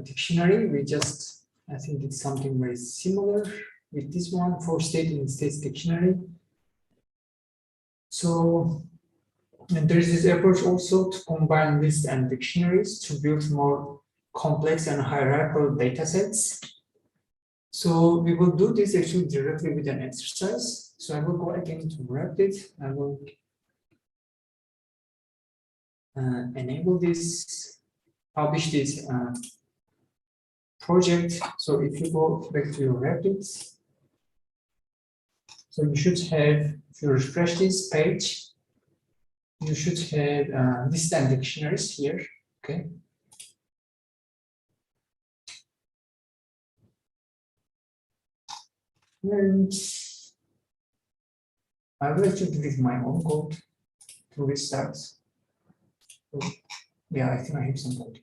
dictionary. We just, I think it's something very similar with this one for state in states dictionary. So, and there is this approach also to combine lists and dictionaries to build more complex and hierarchical data sets. So we will do this actually directly with an exercise. So I will go again to Rapid. I will enable this, publish this project. So if you go back to your Rapids, so you should have, if you refresh this page, you should have lists and dictionaries here, okay? And I will actually delete my own code to restart. So, yeah, I think I have some code.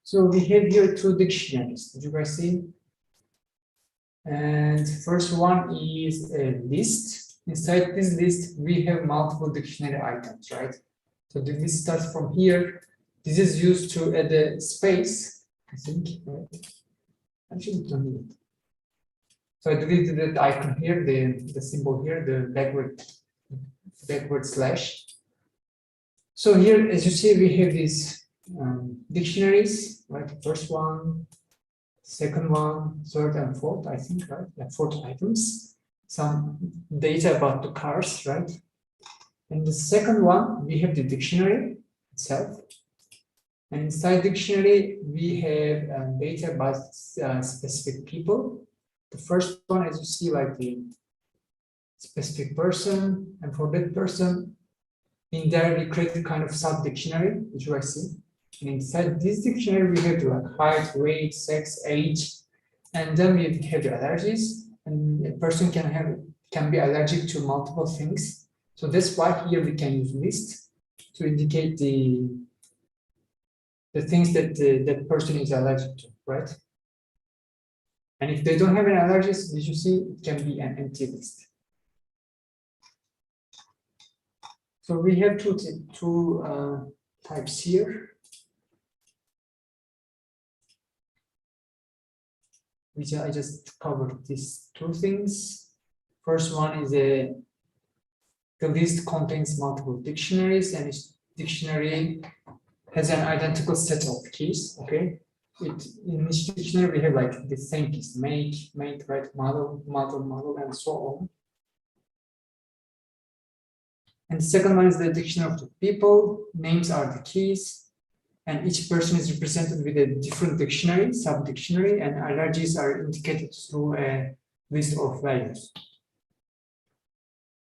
So we have here two dictionaries. Did you guys see? And first one is a list. Inside this list, we have multiple dictionary items, right? So the list starts from here. This is used to add a space, I think, right? Actually, don't need it. So I deleted that icon here, the symbol here, the backward slash. So here, as you see, we have these dictionaries, right? First one, second one, third and fourth, I think, right? Like 4 items, some data about the cars, right? And the second one, we have the dictionary itself. And inside dictionary, we have data about specific people. The first one, as you see, like the specific person, and for that person, in there we create a kind of sub-dictionary, which you see. And inside this dictionary, we have like height, weight, sex, age, and then we have the allergies. And a person can be allergic to multiple things. So that's why here we can use list to indicate the things that that person is allergic to, right? And if they don't have any allergies, as you see, it can be an empty list. So we have two types here, which I just covered these 2 things. First one is the list contains multiple dictionaries, and each dictionary has an identical set of keys, okay? In each dictionary, we have like the same keys, make, right, model, and so on. And the second one is the dictionary of the people. Names are the keys, and each person is represented with a different dictionary, sub-dictionary, and allergies are indicated through a list of values.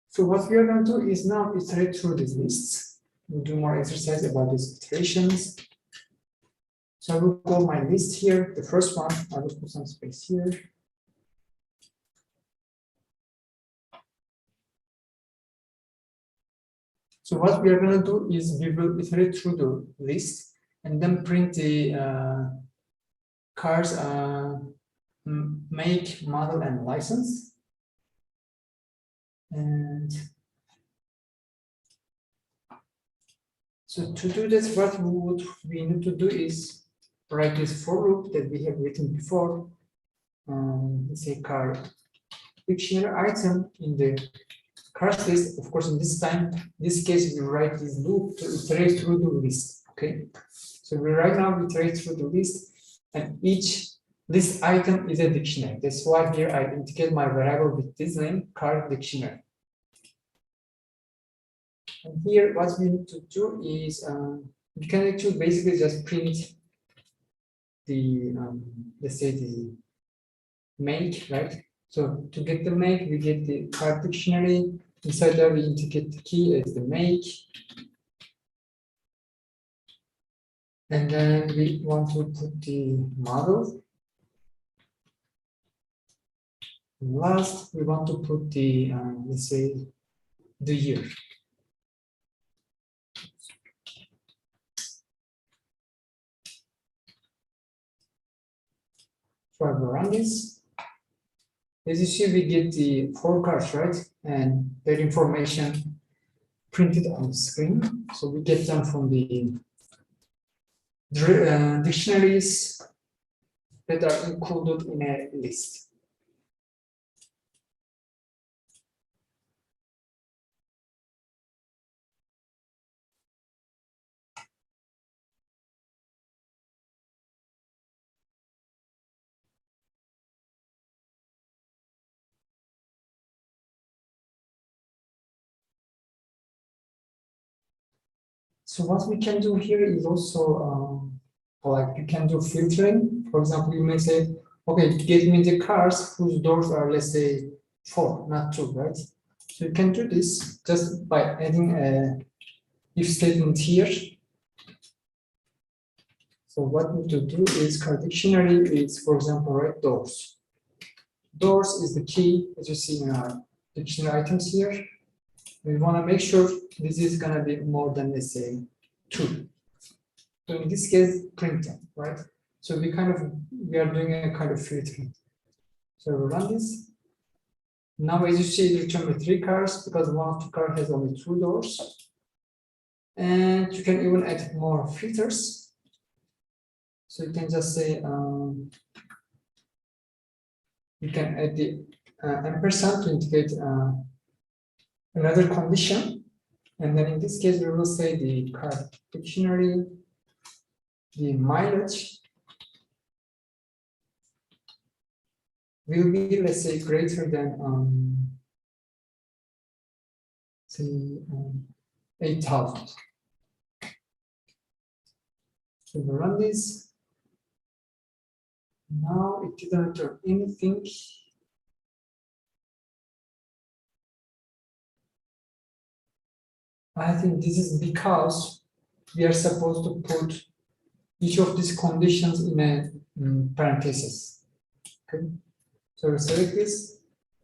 So what we are going to do is now iterate through these lists. We'll do more exercise about these iterations. So I will call my list here. The first one, I will put some space here. So what we are going to do is we will iterate through the list and then print the cars make, model, and license. And so to do this, what we need to do is write this for loop that we have written before. Let's say car dictionary item in the cars list. Of course, in this case, we write this loop to iterate through the list. Okay, so right now we iterate through the list, and each list item is a dictionary. That's why here I indicate my variable with this name, car dictionary. And here, what we need to do is we can actually basically just print the let's say the make, right? So to get the make, we get the car dictionary. Inside there, we indicate the key as the make. And then we want to put the model. And last, we want to put the, let's say, the year. So I will run this. As you see, we get the forecast, right? And that information printed on the screen. So we get them from the dictionaries that are included in a list. So what we can do here is also like you can do filtering. For example, you may say, okay, get me the cars whose doors are, let's say, 4, not 2, right? So you can do this just by adding a if statement here. So what we need to do is car dictionary is, for example, right, doors. Doors is the key, as you see in our dictionary items here. We want to make sure this is going to be more than, let's say, 2. So in this case, print them, right? So we are doing a kind of filtering. So we run this. Now, as you see, it returned me 3 cars because one of the cars has only 2 doors. And you can even add more filters. So you can just say, you can add the ampersand to indicate another condition. And then in this case, we will say the car dictionary, the mileage will be, let's say, greater than say 8,000. So we run this. Now it didn't return anything. I think this is because we are supposed to put each of these conditions in a parenthesis. Okay. So we select this,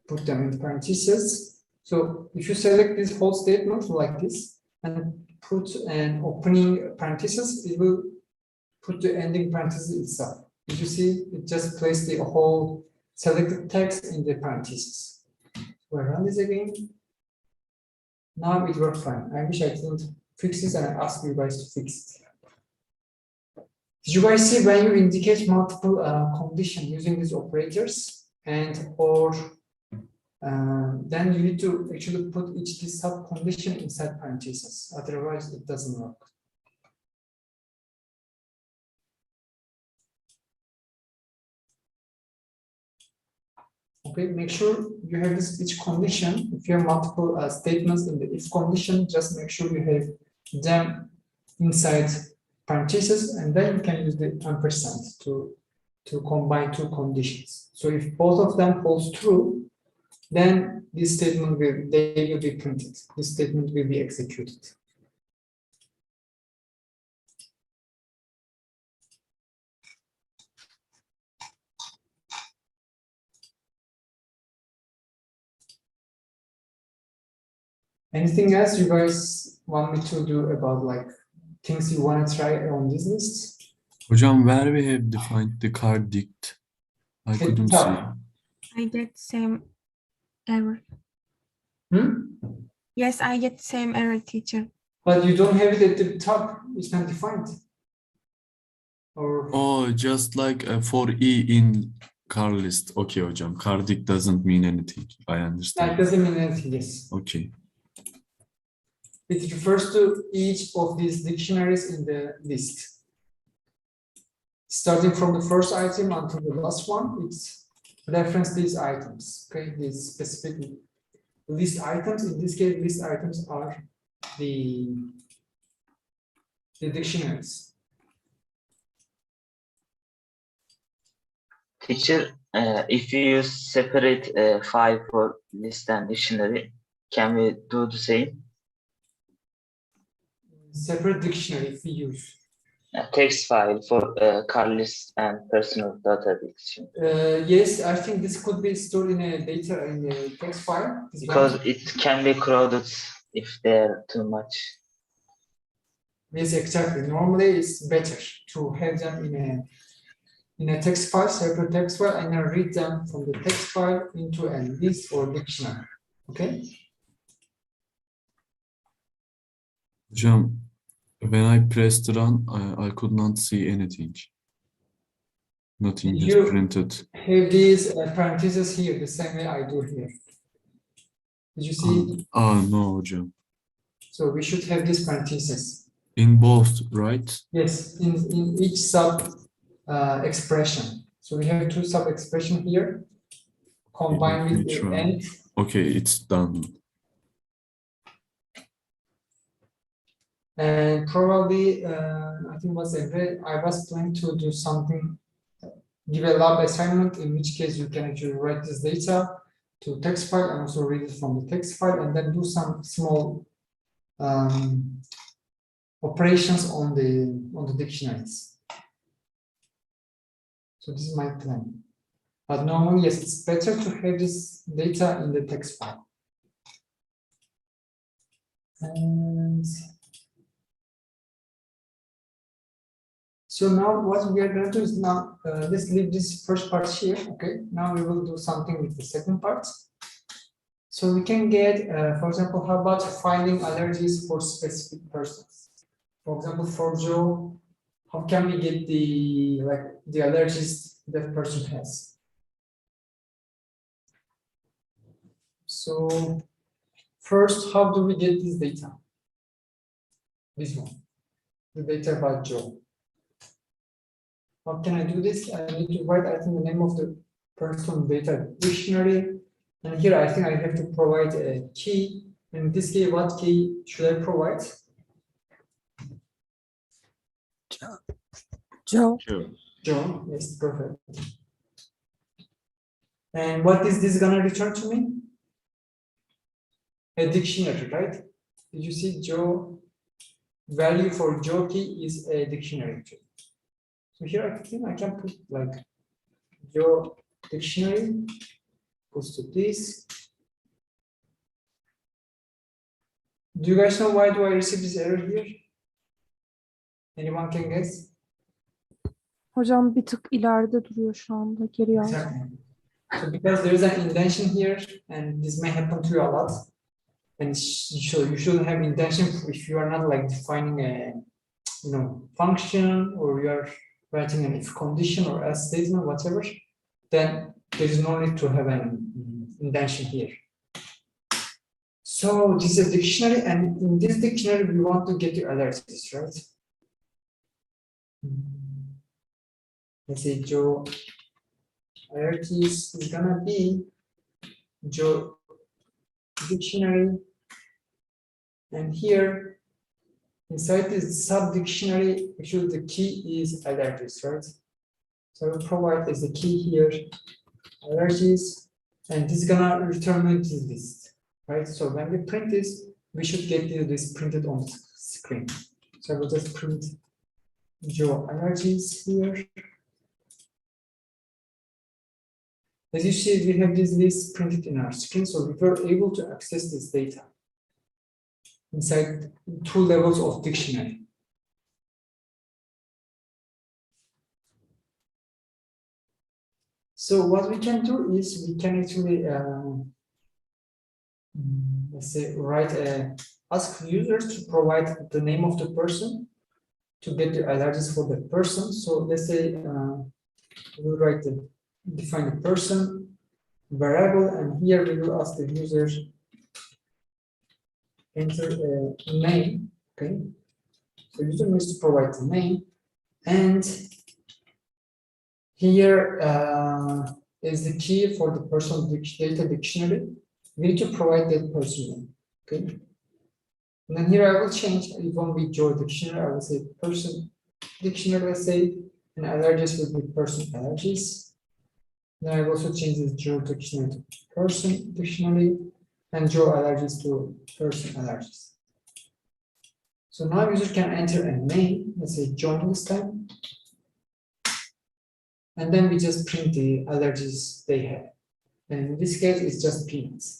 put them in parentheses. So if you select this whole statement like this and put an opening parenthesis, it will put the ending parenthesis itself. As you see, it just placed the whole selected text in the parentheses. So I run this again. Now it worked fine. I wish I didn't fix this and I asked you guys to fix it. Did you guys see when you indicate multiple conditions using these operators and or then you need to actually put each sub condition inside parentheses. Otherwise, it doesn't work. Okay, make sure you have this each condition. If you have multiple statements in the if condition, just make sure you have them inside parentheses, and then you can use the ampersand to combine 2 conditions. So if both of them holds true, then this statement will be printed. This statement will be executed. Anything else you guys want me to do about like things you want to try on this list? Hocam, where we have defined the car dict, I couldn't see. I get same error. Yes, I get same error, teacher. But you don't have it at the top. It's not defined. Or Oh, just like for E in car list. Okay, hocam. Car dict doesn't mean anything. I that understand. doesn't mean anything. Yes. Okay. It refers to each of these dictionaries in the list. Starting from the first item until the last one, it's reference these items. Okay, these specific list items. In this case, list items are the dictionaries. Teacher, if you use separate file for list and dictionary, can we do the same? Separate dictionary if we use. A text file for car list and personal data dictionary. Yes, I think this could be stored in a text file. This Because one. it can be crowded if they're too much. Yes, exactly. Normally, it's better to have them in a text file, separate text file, and then read them from the text file into a list or dictionary. Okay. Hocam, when I pressed run, I could not see anything. Nothing is You printed. have these parentheses here, the same way I do here. Did you see? No, hocam. So we should have these parentheses. In both, right? Yes, in each sub expression. So we have two sub expression here, combined with Which the one? end. Okay, it's done. And probably, I think I was planning to do something, give a lab assignment, in which case you can actually write this data to text file and also read it from the text file and then do some small operations on the dictionaries. So this is my plan. But normally, yes, it's better to have this data in the text file. And so now what we are going to do is now let's leave this first part here. Okay, now we will do something with the second part. So we can get, for example, how about finding allergies for specific persons? For example, for Joe, how can we get the allergies that person has? So first, how do we get this data? This one, the data about Joe. How can I do this? I need to write, I think, the name of the person data dictionary. And here, I think I have to provide a key. In this case, what key should I provide? Joe. Joe, yes, perfect. And what is this gonna return to me? A dictionary, right? Did you see Joe? Value for Joe key is a dictionary. So here I think I can put like Joe dictionary goes to this. Do you guys know why do I receive this error here? Anyone can guess? Hocam bir tık ileride duruyor şu anda. Geri yaz. Exactly. So because there is an indentation here, and this may happen to you a lot, and you shouldn't have indentation if you are not like defining a function, or you are writing an if condition or else statement, whatever. Then there is no need to have an indentation here. So this is a dictionary, and in this dictionary we want to get the allergies, right? Let's say Joe allergies is gonna be Joe dictionary, and here inside this sub dictionary, actually the key is allergies, right? So I will provide as the key here allergies, and this is gonna return me this list, right? So when we print this, we should get this printed on the screen. So I will just print Joe allergies here. As you see, we have this list printed in our screen, so we were able to access this data inside two levels of dictionary. So what we can do is we can actually, let's say, ask users to provide the name of the person to get the allergies for the person. So let's say we'll define the person variable, and here we will ask the user enter a name. Okay, so user needs to provide the name, and here is the key for the person data dictionary. We need to provide that person name. Okay, and then here I will change. It won't be Joe dictionary. I will say person dictionary. Let's say, and allergies will be person allergies. Then I will also change this Joe dictionary to person dictionary, and Joe allergies to person allergies. So now user can enter a name, let's say John this time. And then we just print the allergies they have. And in this case, it's just peanuts.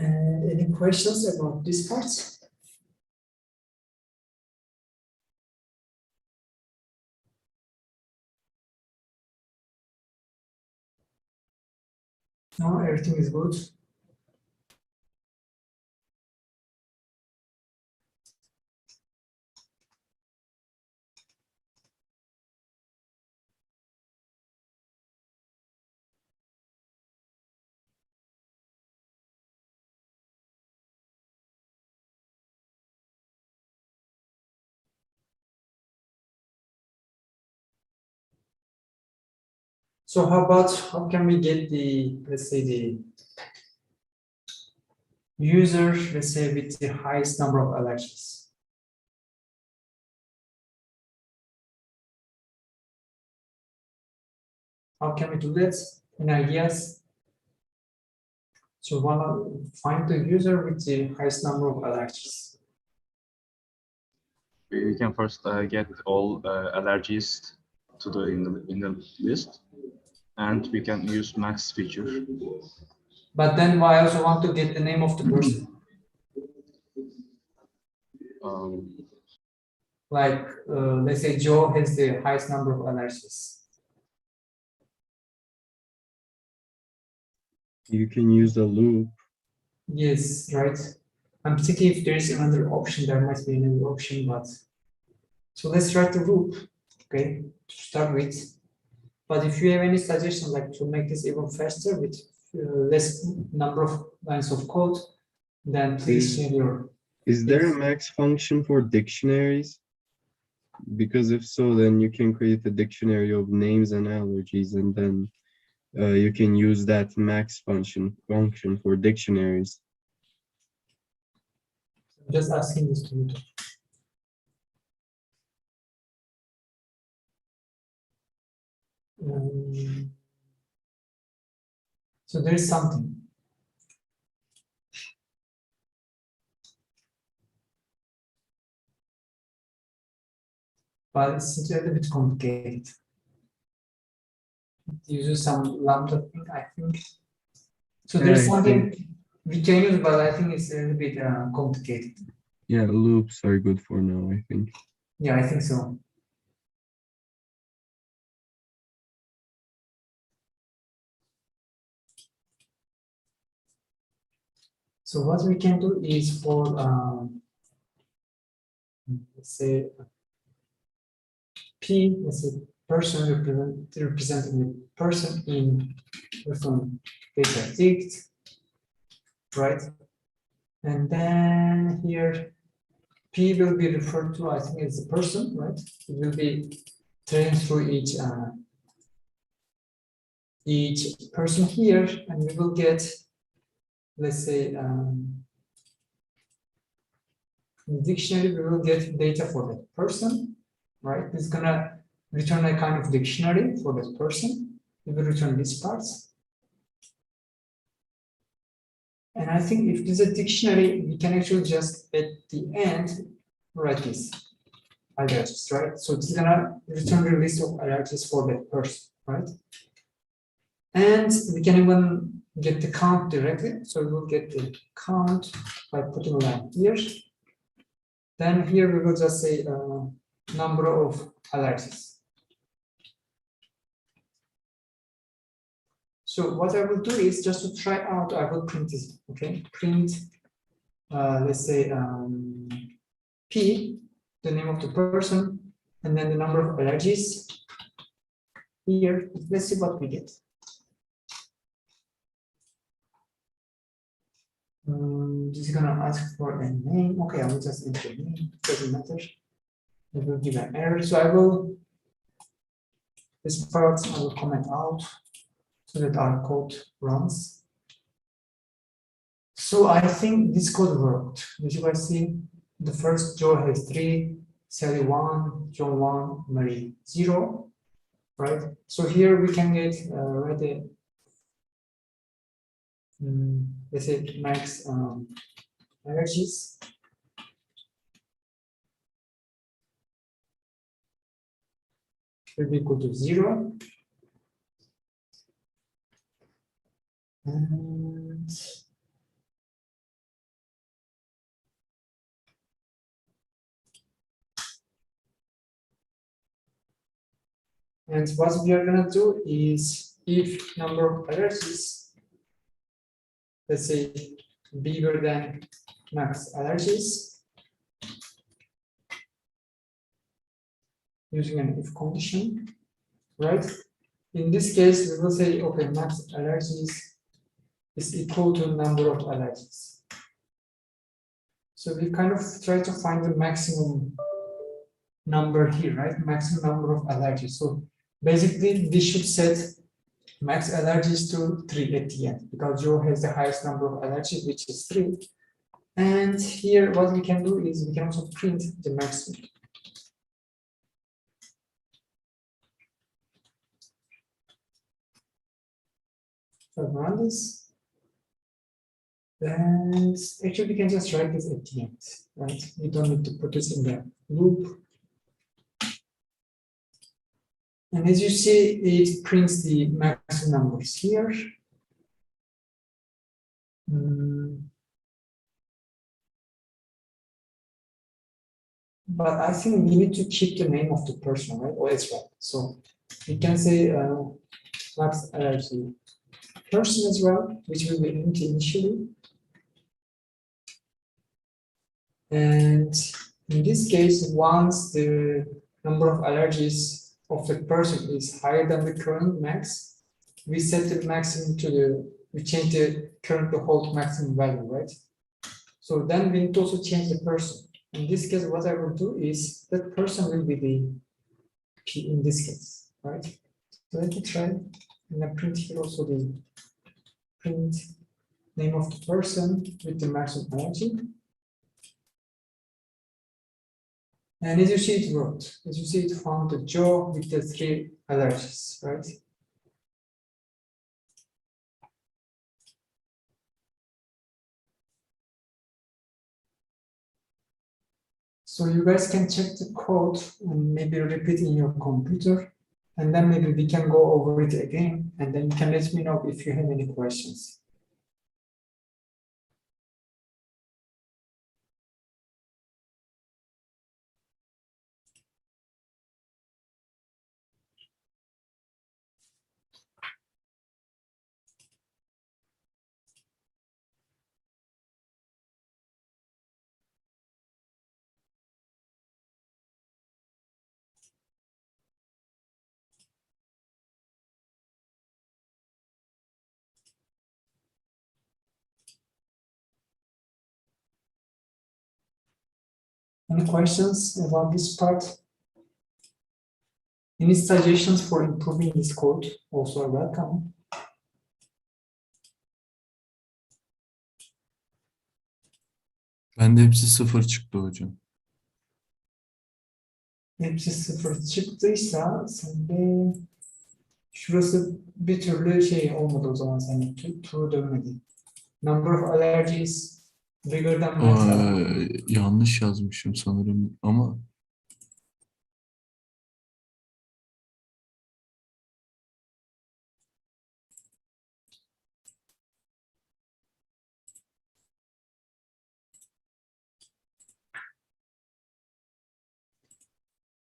And any questions about this part? No, everything is good. So how can we get the, let's say the user, let's say with the highest number of allergies? How can we do that? Any ideas? So one find the user with the highest number of allergies. We can first get all allergies to the in the list, and we can use max feature. But then I also want to get the name of the person. Like, let's say Joe has the highest number of allergies. You can use a loop. Yes, right. I'm thinking if there is another option, there must be another option, but so let's write the loop, okay, to start with. But if you have any suggestions, like to make this even faster with less number of lines of code, then please share your. Is there a max function for dictionaries? Because if so, then you can create a dictionary of names and allergies, and then you can use that max function for dictionaries. I'm just asking this to you. So there is something. But it's a little bit complicated. It uses some lambda thing, I think. So there's Yeah, I something we can use, but I think it's a little bit complicated. Yeah, loops are good for now, I think. Yeah, I think so. So what we can do is for, let's say, P, let's say person representing the person in person data dict, right? And then here, P will be referred to, I think, as the person, right? It will be trained through each person here, and we will get, let's say, in the dictionary, we will get data for that person, right? It's gonna return a kind of dictionary for that person. We will return these parts. And I think if this is a dictionary, we can actually just at the end write this allergies, right? So it's gonna return the list of allergies for that person, right? And we can even get the count directly. So we will get the count by putting a line here. Then here we will just say number of allergies. So what I will do is just to try out, I will print this, okay? Print, let's say P, the name of the person, and then the number of allergies. Here, let's see what we get. This is gonna ask for a name. Okay, I will just enter a name, doesn't matter. it will give an error. So I will, this part I will comment out so that our code runs. So I think this code worked. As you guys see, the first Joe has 3, Sally 1, John 1, Marie 0, right? So here we can get right a, let's say max energies. Will be equal to 0. And what we are gonna do is if number of allergies, let's say bigger than max allergies, using an if condition, right? In this case, we will say, okay, max allergies is equal to number of allergies. So we kind of try to find the maximum number here, right? Maximum number of allergies. So basically, we should set max allergies to 3 at the end, because Joe has the highest number of allergies, which is 3. And here, what we can do is we can also print the maximum. So run this. And actually, we can just write this at the end, right? We don't need to put this in the loop. And as you see, it prints the maximum numbers here. But I think we need to keep the name of the person, right? Oh, that's right. So we can say max allergy person as well, which will be empty initially. And in this case, once the number of allergies of the person is higher than the current max, we set the maximum to the, we change the current to hold maximum value, right? So then we need to also change the person. In this case, what I will do is that person will be the P in this case, right? So let me try and I print here also the print name of the person with the maximum allergy. And as you see, it worked. As you see, it found the Joe with the 3 allergies, right? So you guys can check the code and maybe repeat in your computer, and then maybe we can go over it again, and then you can let me know if you have any questions. Any questions about this part? Any suggestions for improving this code also are welcome. Bende hepsi 0 çıktı hocam. Hepsi 0 çıktıysa sende şurası bir türlü şey olmadı o zaman sende true dönmedi. Number of allergies bigger than max allergies. Yanlış yazmışım sanırım ama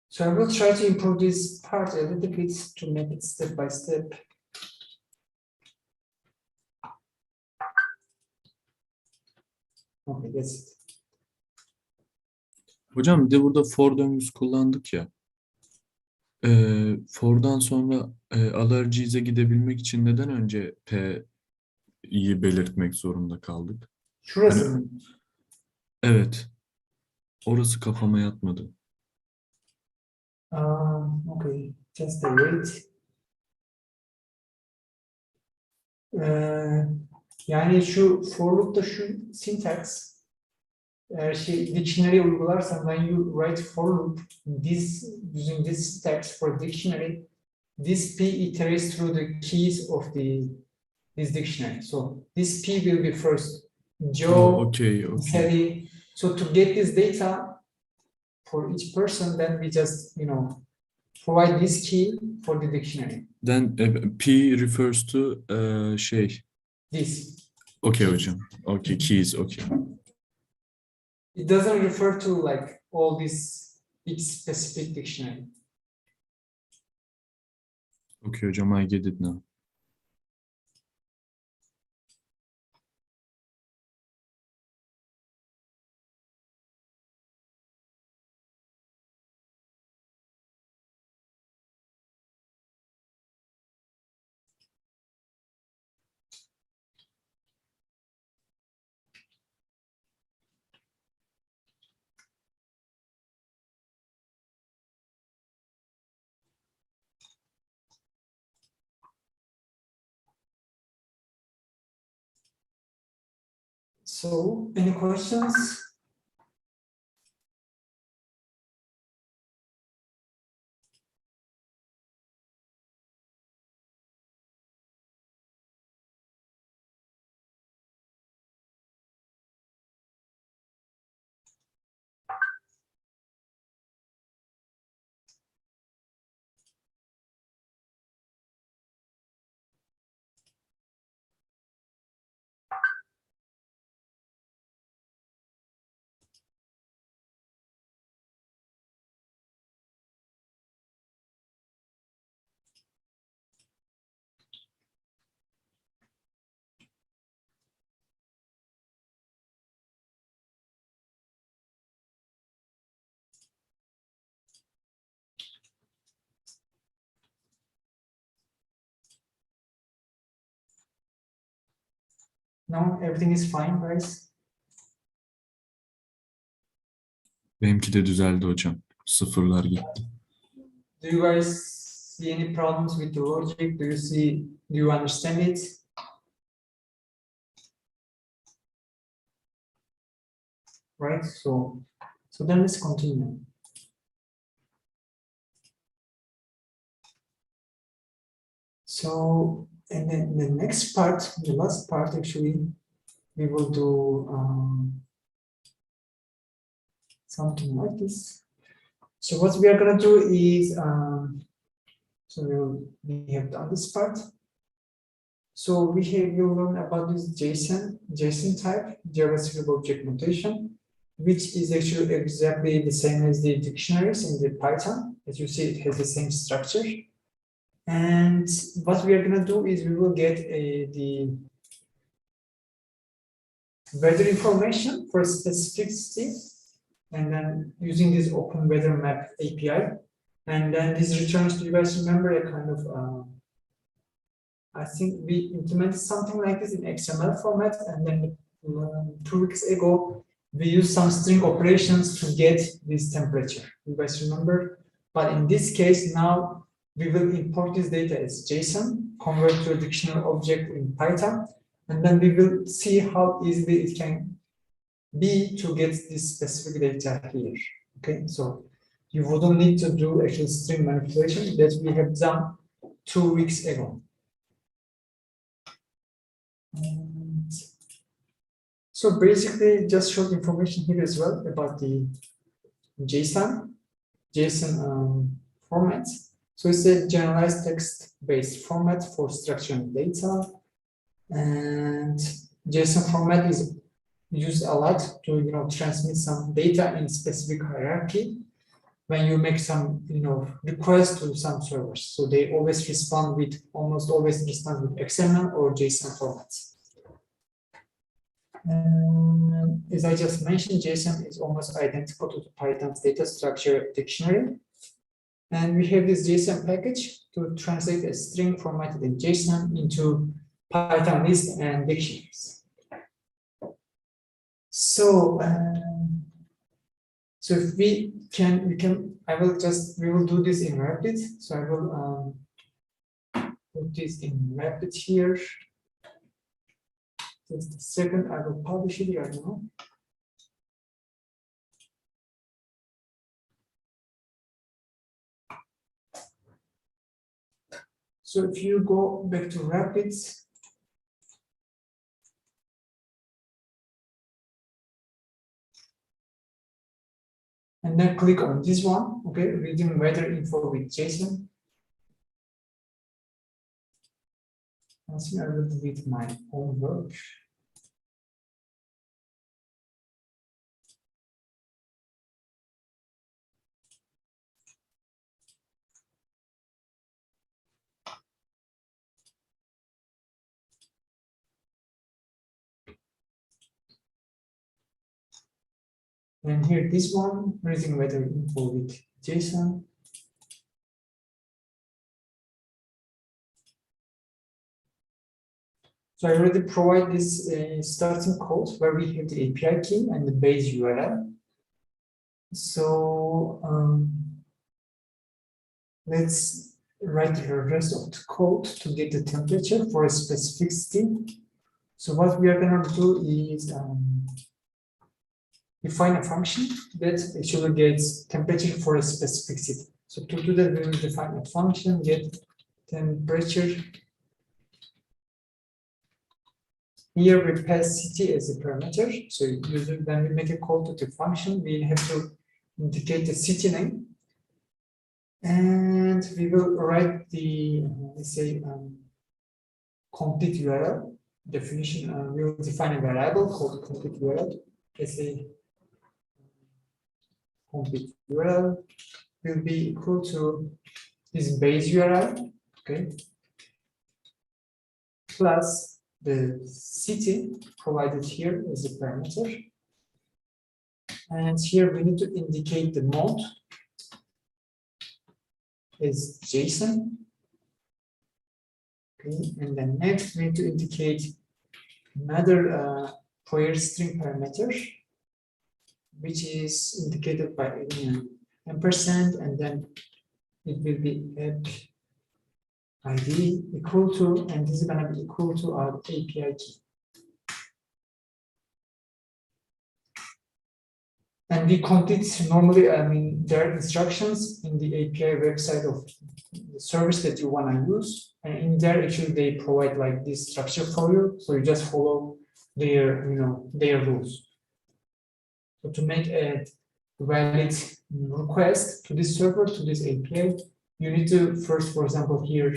So I will try to improve this part a little bit to make it step by step. Okay, that's it. hocam bir de burada for döngüsü kullandık ya. For'dan sonra allergies'e gidebilmek için neden önce P'yi belirtmek zorunda kaldık? Şurası Hani- mı? Evet. Orası kafama yatmadı. Okay, just a wait. Yani şu for loop'ta şu syntax, eğer dictionary uygularsan, when you write for loop, using this syntax for dictionary, this p iterates through the keys of this dictionary. So this p will be first Joe, Okay. Sally. So to get this data for each person, then we just provide this key for the dictionary. Then P refers to This. Okay hocam. Okay, keys. Okay. It doesn't refer to like all this each specific dictionary. Okay hocam, I get it now. So, any questions? No, everything is fine, guys. Benimki de düzeldi hocam. Sıfırlar gitti. Do you guys see any problems with the logic? Do you understand it? Right, so then let's continue. So, and then the next part, the last part, actually, we will do something like this. So what we are gonna do is, we have done this part. So we'll learn about this JSON type, JavaScript object notation, which is actually exactly the same as the dictionaries in the Python. As you see, it has the same structure. And what we are gonna do is we will get the weather information for specific city, and then using this open weather map API, and then this returns, do you guys remember a kind of I think we implemented something like this in XML format, and then 2 weeks ago we used some string operations to get this temperature. You guys remember? But in this case now we will import this data as JSON, convert to a dictionary object in Python, and then we will see how easily it can be to get this specific data here. Okay, so you wouldn't need to do actual string manipulation that we have done 2 weeks ago. And so basically, just short information here as well about the JSON format. So it's a generalized text-based format for structuring data, and JSON format is used a lot to transmit some data in specific hierarchy when you make some request to some servers. So they always almost always respond with XML or JSON formats. As I just mentioned, JSON is almost identical to the Python's data structure dictionary. And we have this JSON package to translate a string formatted in JSON into Python list and dictionaries. So So if we can, we will do this in Rapid. So I will put this in Rapid here. Just a second, I will publish it right now. So if you go back to Rapids, and then click on this one, okay, reading weather info with JSON. I think I will delete my own work. And here, this one, reading weather info with JSON. So I already provide this starting code where we have the API key and the base URL. So let's write the rest of the code to get the temperature for a specific city. So what we are going to do is define a function that actually gets temperature for a specific city. So to do that, we will define a function get temperature. Here we pass city as a parameter. So usually when we make a call to the function, we have to indicate the city name. And we will write the, let's say, complete URL definition. We will define a variable called complete URL. Let's say complete URL will be equal to this base URL, okay, plus the city provided here as a parameter. And here we need to indicate the mode as JSON. Okay, and then next we need to indicate another prior string parameter, which is indicated by ampersand, and then it will be app ID equal to, and this is going to be equal to our API key. And we complete normally, there are instructions in the API website of the service that you want to use. And in there, actually, they provide like this structure for you. So you just follow their, their rules. So to make a valid request to this server, to this API, you need to first, for example, here,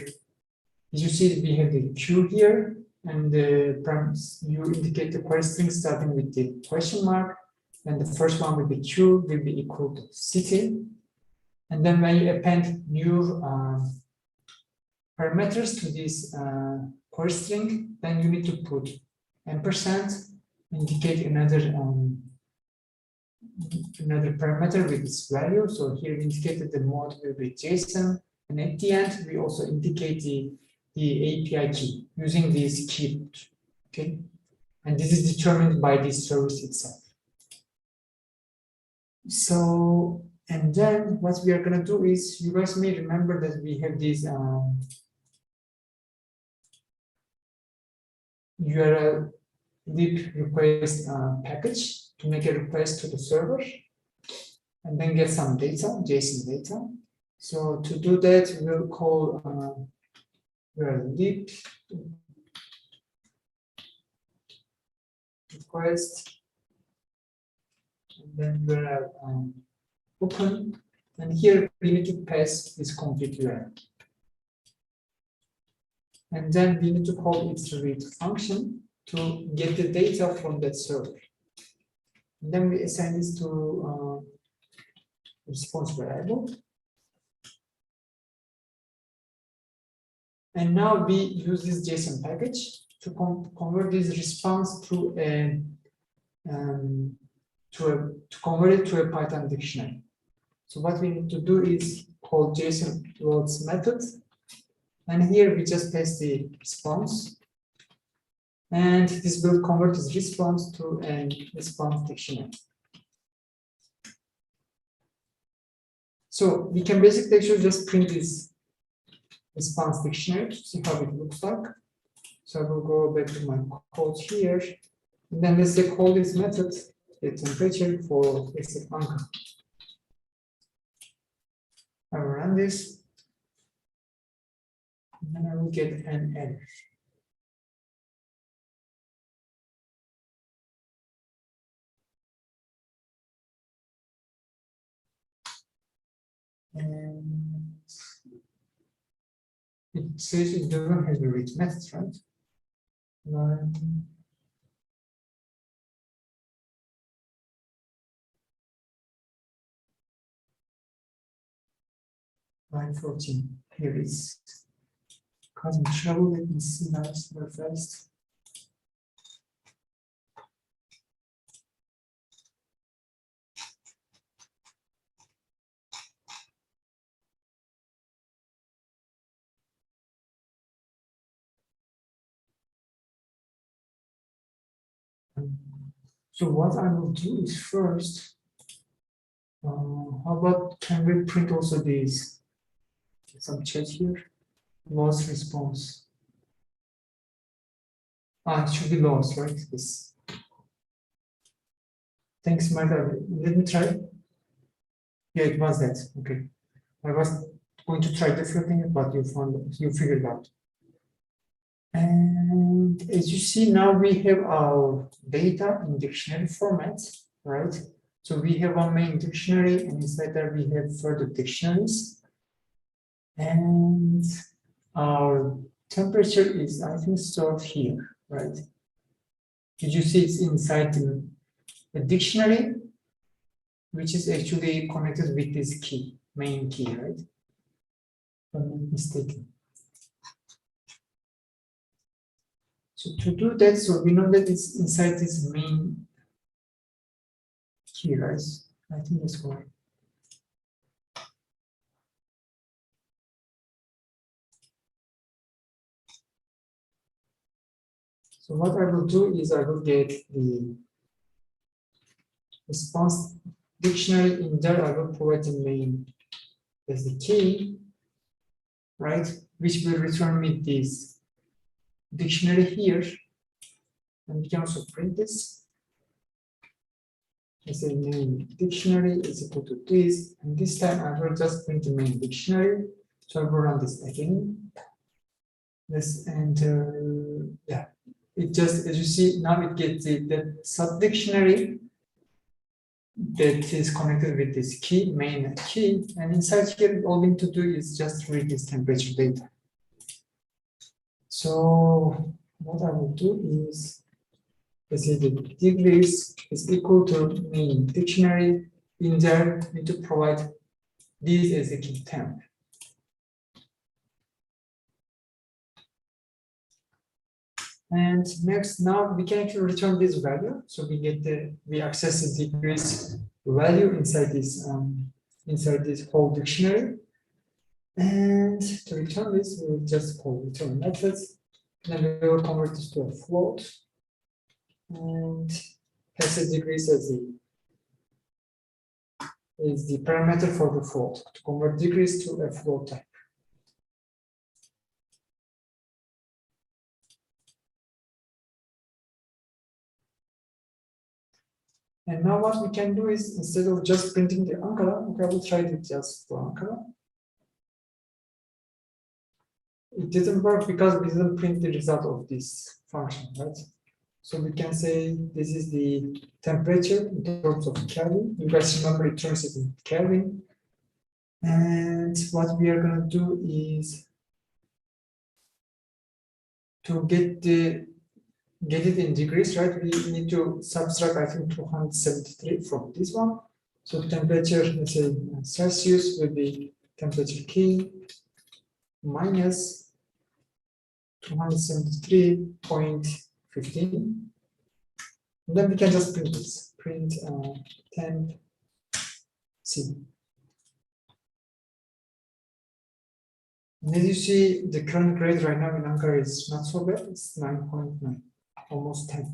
as you see, we have the queue here, and you indicate the query string starting with the question mark. And the first one will be queue will be equal to city. And then when you append new parameters to this query string, then you need to put ampersand, indicate another parameter with this value. So here we indicated the mode will be JSON, and at the end we also indicate the API key using this keyword. Okay, and this is determined by this service itself. So, and then what we are going to do is, you guys may remember that we have this URL lib request package to make a request to the server and then get some data, JSON data. So to do that, we'll call URL lib request, and then URL open, and here we need to pass this complete URL. And then we need to call its read function to get the data from that server. And then we assign this to response variable. And now we use this JSON package to convert this response to a to convert it to a Python dictionary. So what we need to do is call JSON loads method, and here we just paste the response, and this will convert this response to a response dictionary. So we can basically actually just print this response dictionary to see how it looks like. So I will go back to my code here. And then let's say call this method the temperature for let's say Ankara. I will run this. And then I will get an error. And it says it doesn't have the read method, right? Line 14. Here is causing trouble. Let me see now very fast. So what I will do is first, how about can we print also these? Some chat here. Loss response. It should be loss, right? Yes. Thanks, Martha. Let me try. Yeah, it was that. Okay. I was going to try different thing, but you figured out. And as you see now, we have our data in dictionary format, right? So we have our main dictionary, and inside there we have further dictionaries. And our temperature is, I think, stored here, right? Did you see it's inside the dictionary, which is actually connected with this key, main key, right? If I'm not mistaken. So to do that, so we know that it's inside this main key, right? I think that's correct. So what I will do is I will get the response dictionary in there. I will provide the main as the key, right? Which will return me this dictionary here. And we can also print this. I say main dictionary is equal to this. And this time I will just print the main dictionary. So I will run this again. This and yeah. It just, as you see, now it gets the sub-dictionary that is connected with this key, main key. And inside here, all we need to do is just read this temperature data. So what I will do is, let's say the degrees is equal to main dictionary. In there, we need to provide this as a key temp. And next, now we can actually return this value. So we get we access the degrees value inside this whole dictionary. And to return this, we will just call return methods. Then we will convert this to a float. And pass the degrees as the parameter for the float to convert degrees to a float type. And now what we can do is, instead of just printing the Ankara, okay, I will try it just for Ankara. It didn't work because we didn't print the result of this function, right? So we can say this is the temperature in terms of Kelvin. You guys remember it turns it in Kelvin. And what we are going to do is to get it in degrees, right? We need to subtract, I think, 273 from this one. So temperature, let's say Celsius will be temperature key minus 273.15. And then we can just print this. Print temp C. And as you see, the current grade right now in Ankara is not so bad. It's 9.9, almost 10.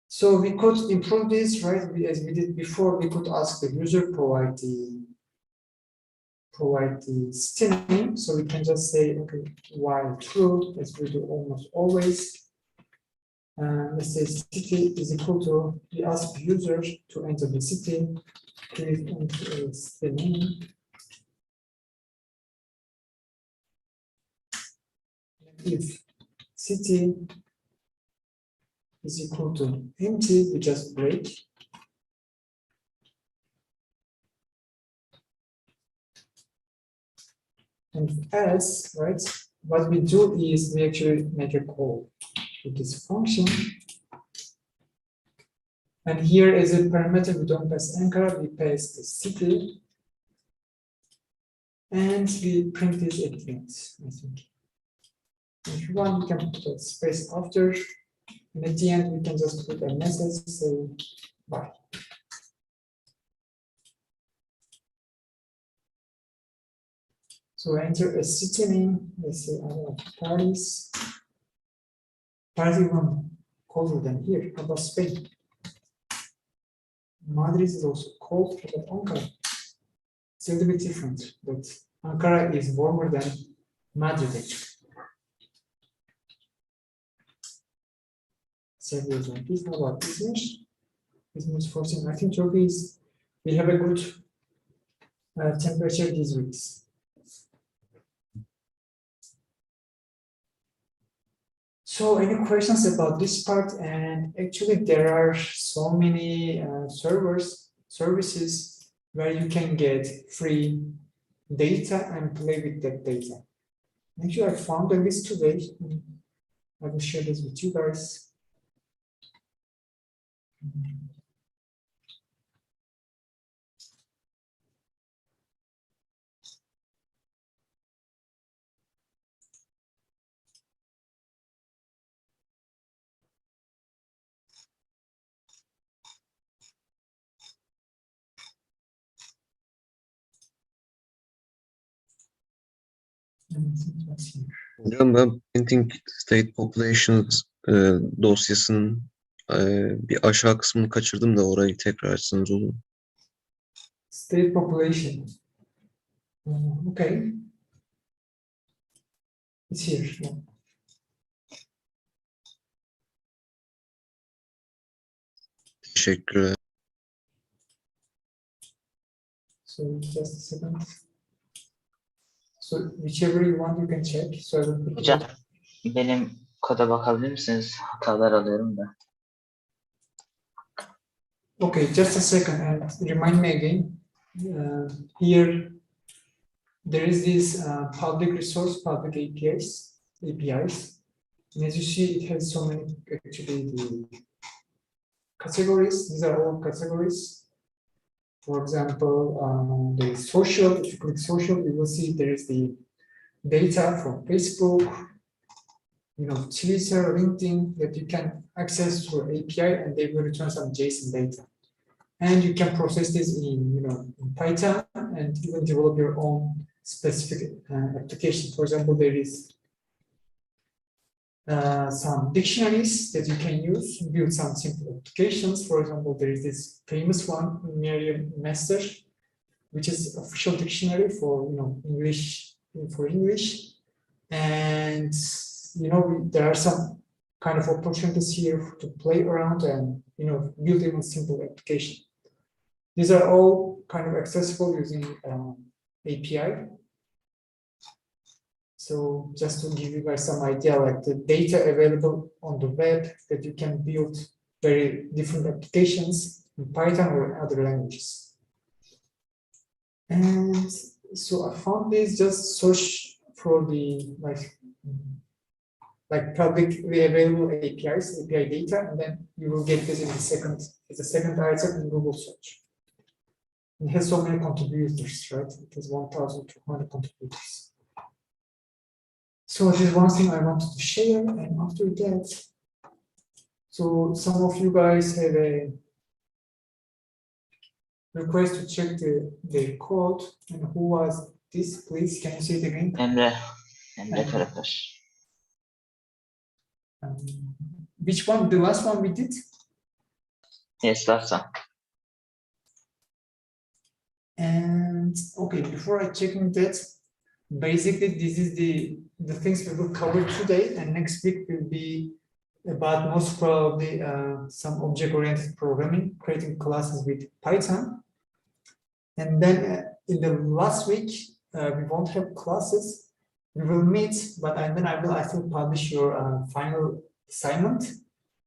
So we could improve this, right? As we did before, we could ask the user provide the provide the city name. So we can just say, okay, while true, as we do almost always. Let's say city is equal to, we ask the user to enter the city, please enter the name. If city is equal to empty, we just break. And else, right, what we do is we actually make a call to this function. And here as a parameter, we don't pass Ankara, we pass the city. And we print this at the end, I think. If you want, you can put a space after. And at the end, we can just put a message saying bye. So enter a city name, let's say I want Paris. Paris is one colder than here. How about Spain? Madrid is also cold, but Ankara. It's a little bit different, but Ankara is warmer than Madrid actually. Several examples. How about Izmir? Izmir is 14. I think Turkey is, we have a good temperature these weeks. So any questions about this part? And actually there are so many services where you can get free data and play with that data. Actually, I found a list today. I will share this with you guys. Hocam ben printing state populations dosyasının bir aşağı kısmını kaçırdım da orayı tekrar açsanız olur mu? State population. Okay. It's here. Yeah. Teşekkürler. So just a second. So whichever you want, you can check. So I will put Hocam benim koda bakabilir misiniz? Hatalar alıyorum da. Okay, just a second and remind me again. Here, there is this public resource, public APIs. And as you see, it has so many actually the categories. These are all categories. For example, there is social. If you click social, you will see there is the data from Facebook, Twitter, LinkedIn that you can access through API, and they will return some JSON data. And you can process this in Python and even develop your own specific application. For example, there is some dictionaries that you can use, build some simple applications. For example, there is this famous one, Merriam-Webster, which is official dictionary for English. And there are some kind of opportunities here to play around and build even simple application. These are all kind of accessible using API. So just to give you guys some idea, like the data available on the web that you can build very different applications in Python or other languages. And so I found this, just search for the like publicly available APIs, API data, and then you will get this in the second item in Google search. It has so many contributors, right? It has 1,200 contributors. So this is one thing I wanted to share, and after that, so some of you guys have a request to check the code, and who was this? Please, can you say it again? Emre Karakaş. Which one? The last one we did? Yes, last one. And okay, before I check in that, basically this is the things we will cover today, and next week will be about most probably some object-oriented programming, creating classes with Python. And then in the last week, we won't have classes. We will meet, but then I will, I think, publish your final assignment.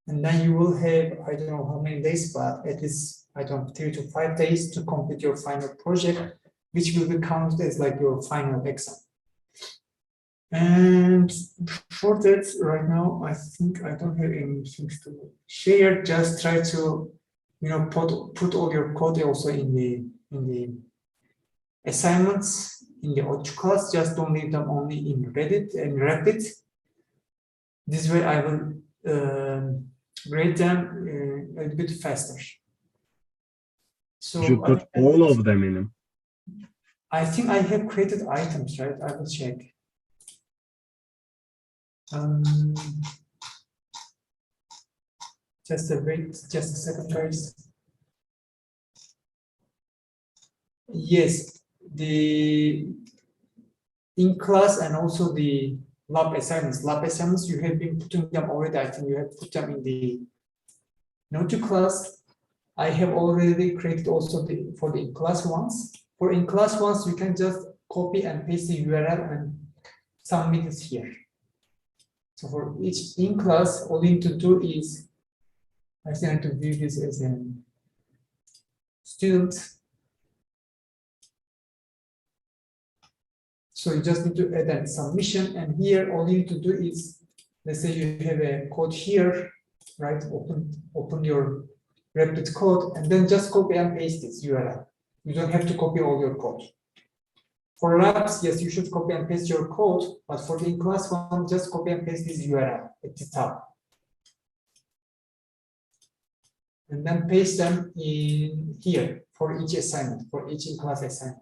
And then you will have, I don't know how many days, but at least, I don't know, 3 to 5 days to complete your final project, which will be counted as like your final exam. And for that, right now, I think I don't have anything to share. Just try to, put all your code also in the assignments in the audio class. Just don't leave them only in Reddit and Rapid. This way, I will grade them a bit faster. So You should put all of them in them. I think I have created items, right? I will check. Just a second, guys. Yes, the in class and also the lab assignments. Lab assignments, you have been putting them already. I think you have put them in the note class. I have already created also for the in-class ones. For in-class ones, you can just copy and paste the URL and submit it here. So for each in-class, all you need to do is, I think I have to view this as a student. So you just need to add a submission, and here all you need to do is, let's say you have a code here, right? Open your Replit code, and then just copy and paste this URL. You don't have to copy all your code. For labs, yes, you should copy and paste your code, but for the in-class one, just copy and paste this URL at the top. And then paste them in here for each assignment, for each in-class assignment.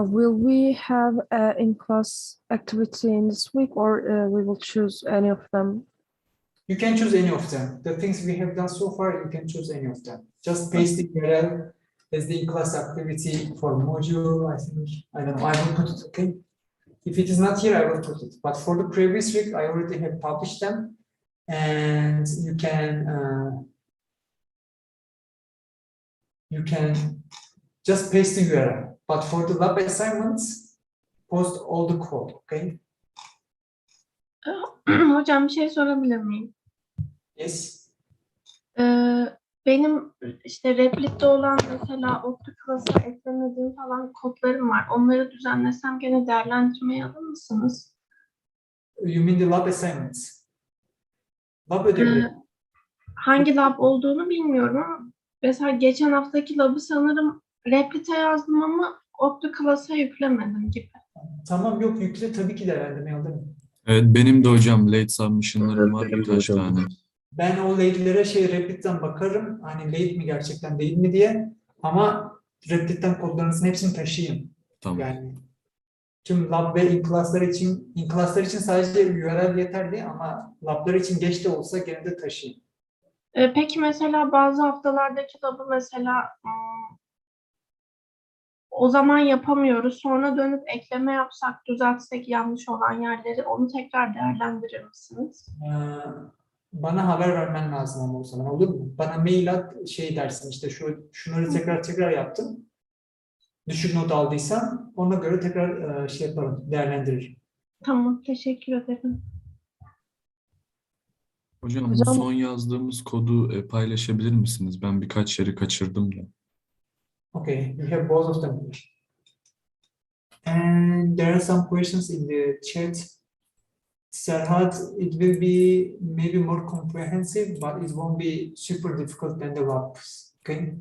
Will we have an in-class activity in this week, or we will choose any of them? You can choose any of them. The things we have done so far, you can choose any of them. Just paste the URL as the in-class activity for module. I think, I don't know, I will put it, okay? If it is not here, I will put it. But for the previous week, I already have published them. And you can just paste the URL. But for the lab assignments, post all the code, okay? Hocam bir şey sorabilir miyim? Yes. Benim işte Replit'te olan mesela OptiClass'a eklemediğim falan kodlarım var. Onları düzenlesem gene değerlendirmeye alır mısınız? You mean the lab assignments? Lab ödevleri. Hangi lab olduğunu bilmiyorum. Mesela geçen haftaki labı sanırım Replit'e yazdım ama OptiClass'a yüklemedim gibi. Tamam, yok, yükle, tabii ki değerlendirmeye alırım. Evet, benim de hocam late submission'larım var Benim de birkaç hocam. tane. Ben o late'lere Replit'ten bakarım. Hani late mi gerçekten değil mi diye. Ama Replit'ten kodlarınızın hepsini taşıyın. Tamam. Yani tüm lab ve in-class'lar için sadece URL yeterli ama lab'lar için geç de olsa gene de taşıyın. Peki mesela bazı haftalardaki labı mesela o zaman yapamıyoruz. Sonra dönüp ekleme yapsak, düzeltsek yanlış olan yerleri onu tekrar değerlendirir misiniz? Bana haber vermen lazım ama o zaman, olur mu? Bana mail at, dersin işte şunları tekrar yaptım. Düşük not aldıysan ona göre tekrar yaparım, değerlendiririm. Tamam, teşekkür ederim. Hocam bu son yazdığımız kodu paylaşabilir misiniz? Ben birkaç yeri kaçırdım da. Okay, we have both of them here. And there are some questions in the chat. Serhat, it will be maybe more comprehensive, but it won't be super difficult than the labs. Okay.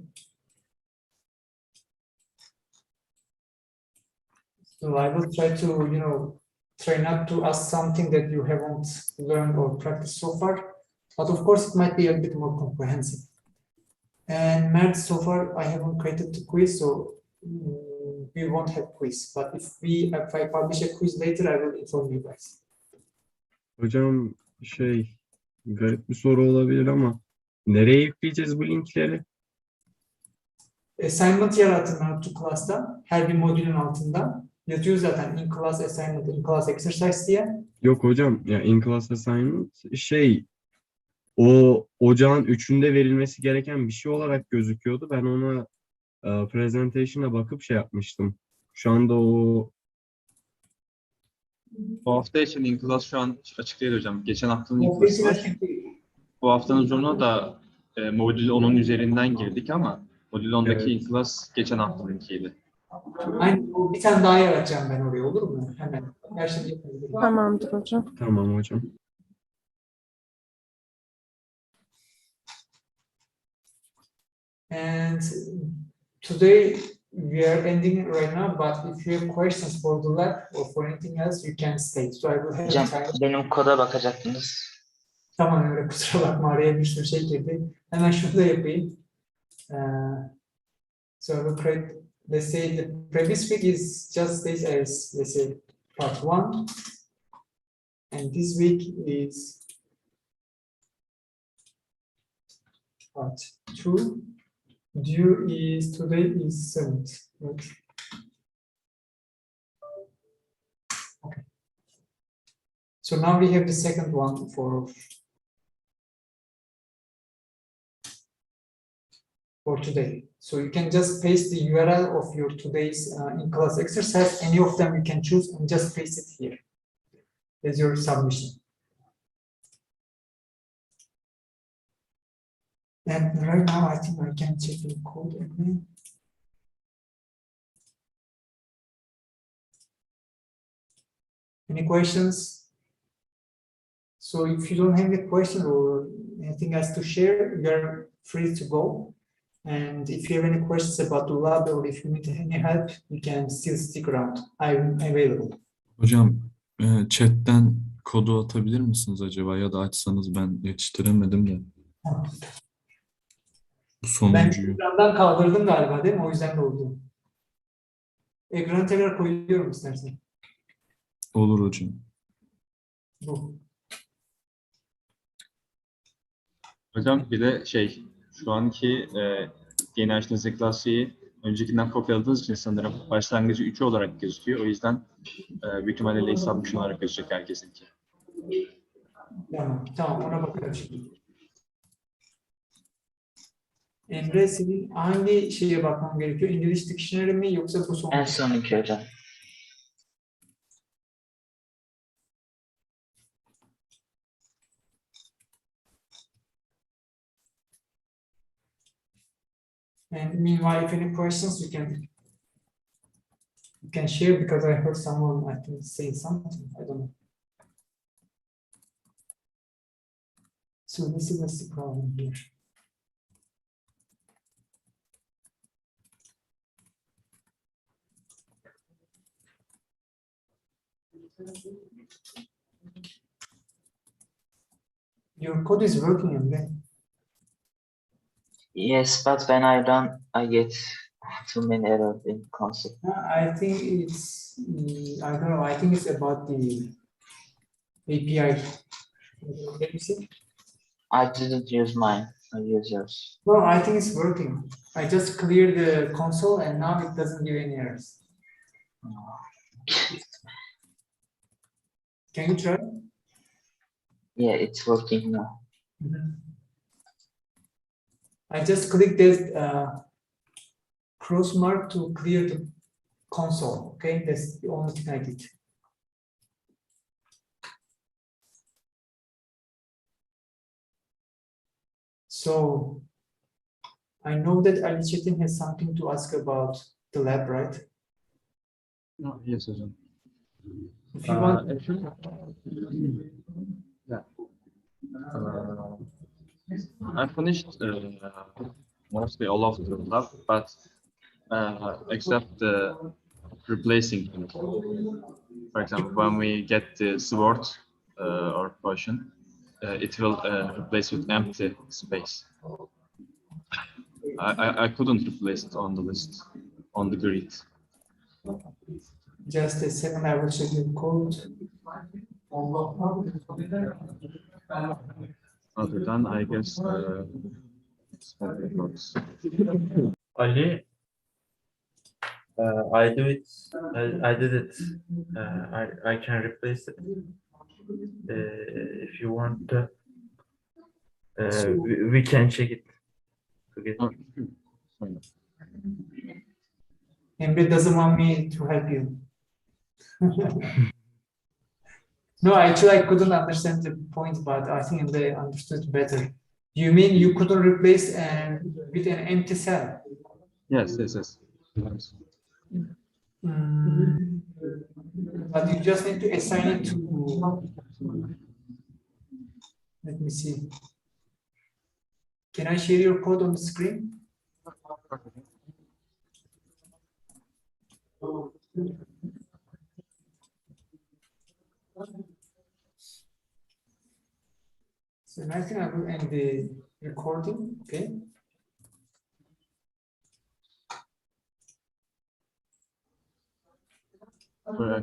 So I will try to, try not to ask something that you haven't learned or practiced so far. But of course, it might be a bit more comprehensive. And Mert, so far I haven't created the quiz, so we won't have quiz. But if I publish a quiz later, I will inform you guys. Hocam garip bir soru olabilir ama nereye yükleyeceğiz bu linkleri? assignment yaratın to class'ta. Her bir modülün altında. Yazıyor zaten in class assignment, in class exercise diye. Yok hocam ya in class assignment o ocağın 3'ünde verilmesi gereken bir şey olarak gözüküyordu. Ben ona presentation'a bakıp şey yapmıştım. Şu anda o Bu hafta için in class şu an açık değil hocam. Geçen haftanın in class'ı var. Bu haftanın sonuna da modül onun üzerinden girdik ama modül 10'daki in class geçen haftanınkiydi. Aynı bir tane daha yaratacağım ben oraya, olur mu? Hemen. Her şeyi yapabilirim. Tamamdır hocam. tamam hocam. And today we are ending right now, but if you have questions for the lab or for anything else, you can state. So I will have Hocam time. benim koda bakacaktınız. Tamam öyle, kusura bakma, araya bir sürü şey girdi. Hemen şunu da yapayım. So I will create, let's say the previous week is just this as, let's say, part 1. And this week is part 2. Due is, today is 7th, right? Okay. So now we have the second one for today. So you can just paste the URL of your today's in-class exercise. Any of them you can choose and just paste it here as your submission. And right now, I think I can check the code again. Any questions? So if you don't have any question or anything else to share, you're free to go. And if you have any questions about the lab or if you need any help, you can still stick around. I'm available. Hocam chatten kodu atabilir misiniz acaba, ya da açsanız, ben yetiştiremedim de bu Ben sonuncuyu. ekrandan kaldırdım galiba, değil mi? O yüzden de oldu. Ekranı tekrar koyuyorum istersen. Olur hocam. Bu. Hocam bir de şu anki yeni açtığınız klasiği öncekinden kopyaladığınız için sanırım başlangıcı 3 olarak gözüküyor. O yüzden büyük ihtimalle late submission olarak gözükecek herkesinki. Tamam, ona bakarım şimdi. Emre, senin hangi şeye bakmam gerekiyor? İngiliz Dictionary mi yoksa bu son? En sonunki hocam. And meanwhile, if any questions, you can share, because I heard someone, I think, say something. I don't know. So this is the problem here. Your code is working, Emre. Yes, but when I run, I get too many errors in console. I think it's, I don't know, I think it's about the API. Can you see? I didn't use mine. I use yours. No, I think it's working. I just cleared the console and now it doesn't give any errors. Can you try? Yeah, it's working now. I just clicked this cross mark to clear the console. Okay, that's the only thing I did. So I know that Ali Çetin has something to ask about the lab, right? No, yes, hocam. If you want, Actually, yeah. I finished mostly all of the lab, but except the replacing. For example, when we get the sword or potion, it will replace with empty space. I couldn't replace it on the list, on the grid. just a second, I will check your code. Other than, I guess, it's how it works. Ali, I do it. I did it. I can replace it. If you want to, we can check it together. Emre doesn't want me to help you. No, actually, I couldn't understand the point, but I think they understood better. You mean you couldn't replace with an empty cell? Yes, yes, yes. Yes. But you just need to assign it to. Let me see. Can I share your code on the screen? So I think I will end the recording, okay? But I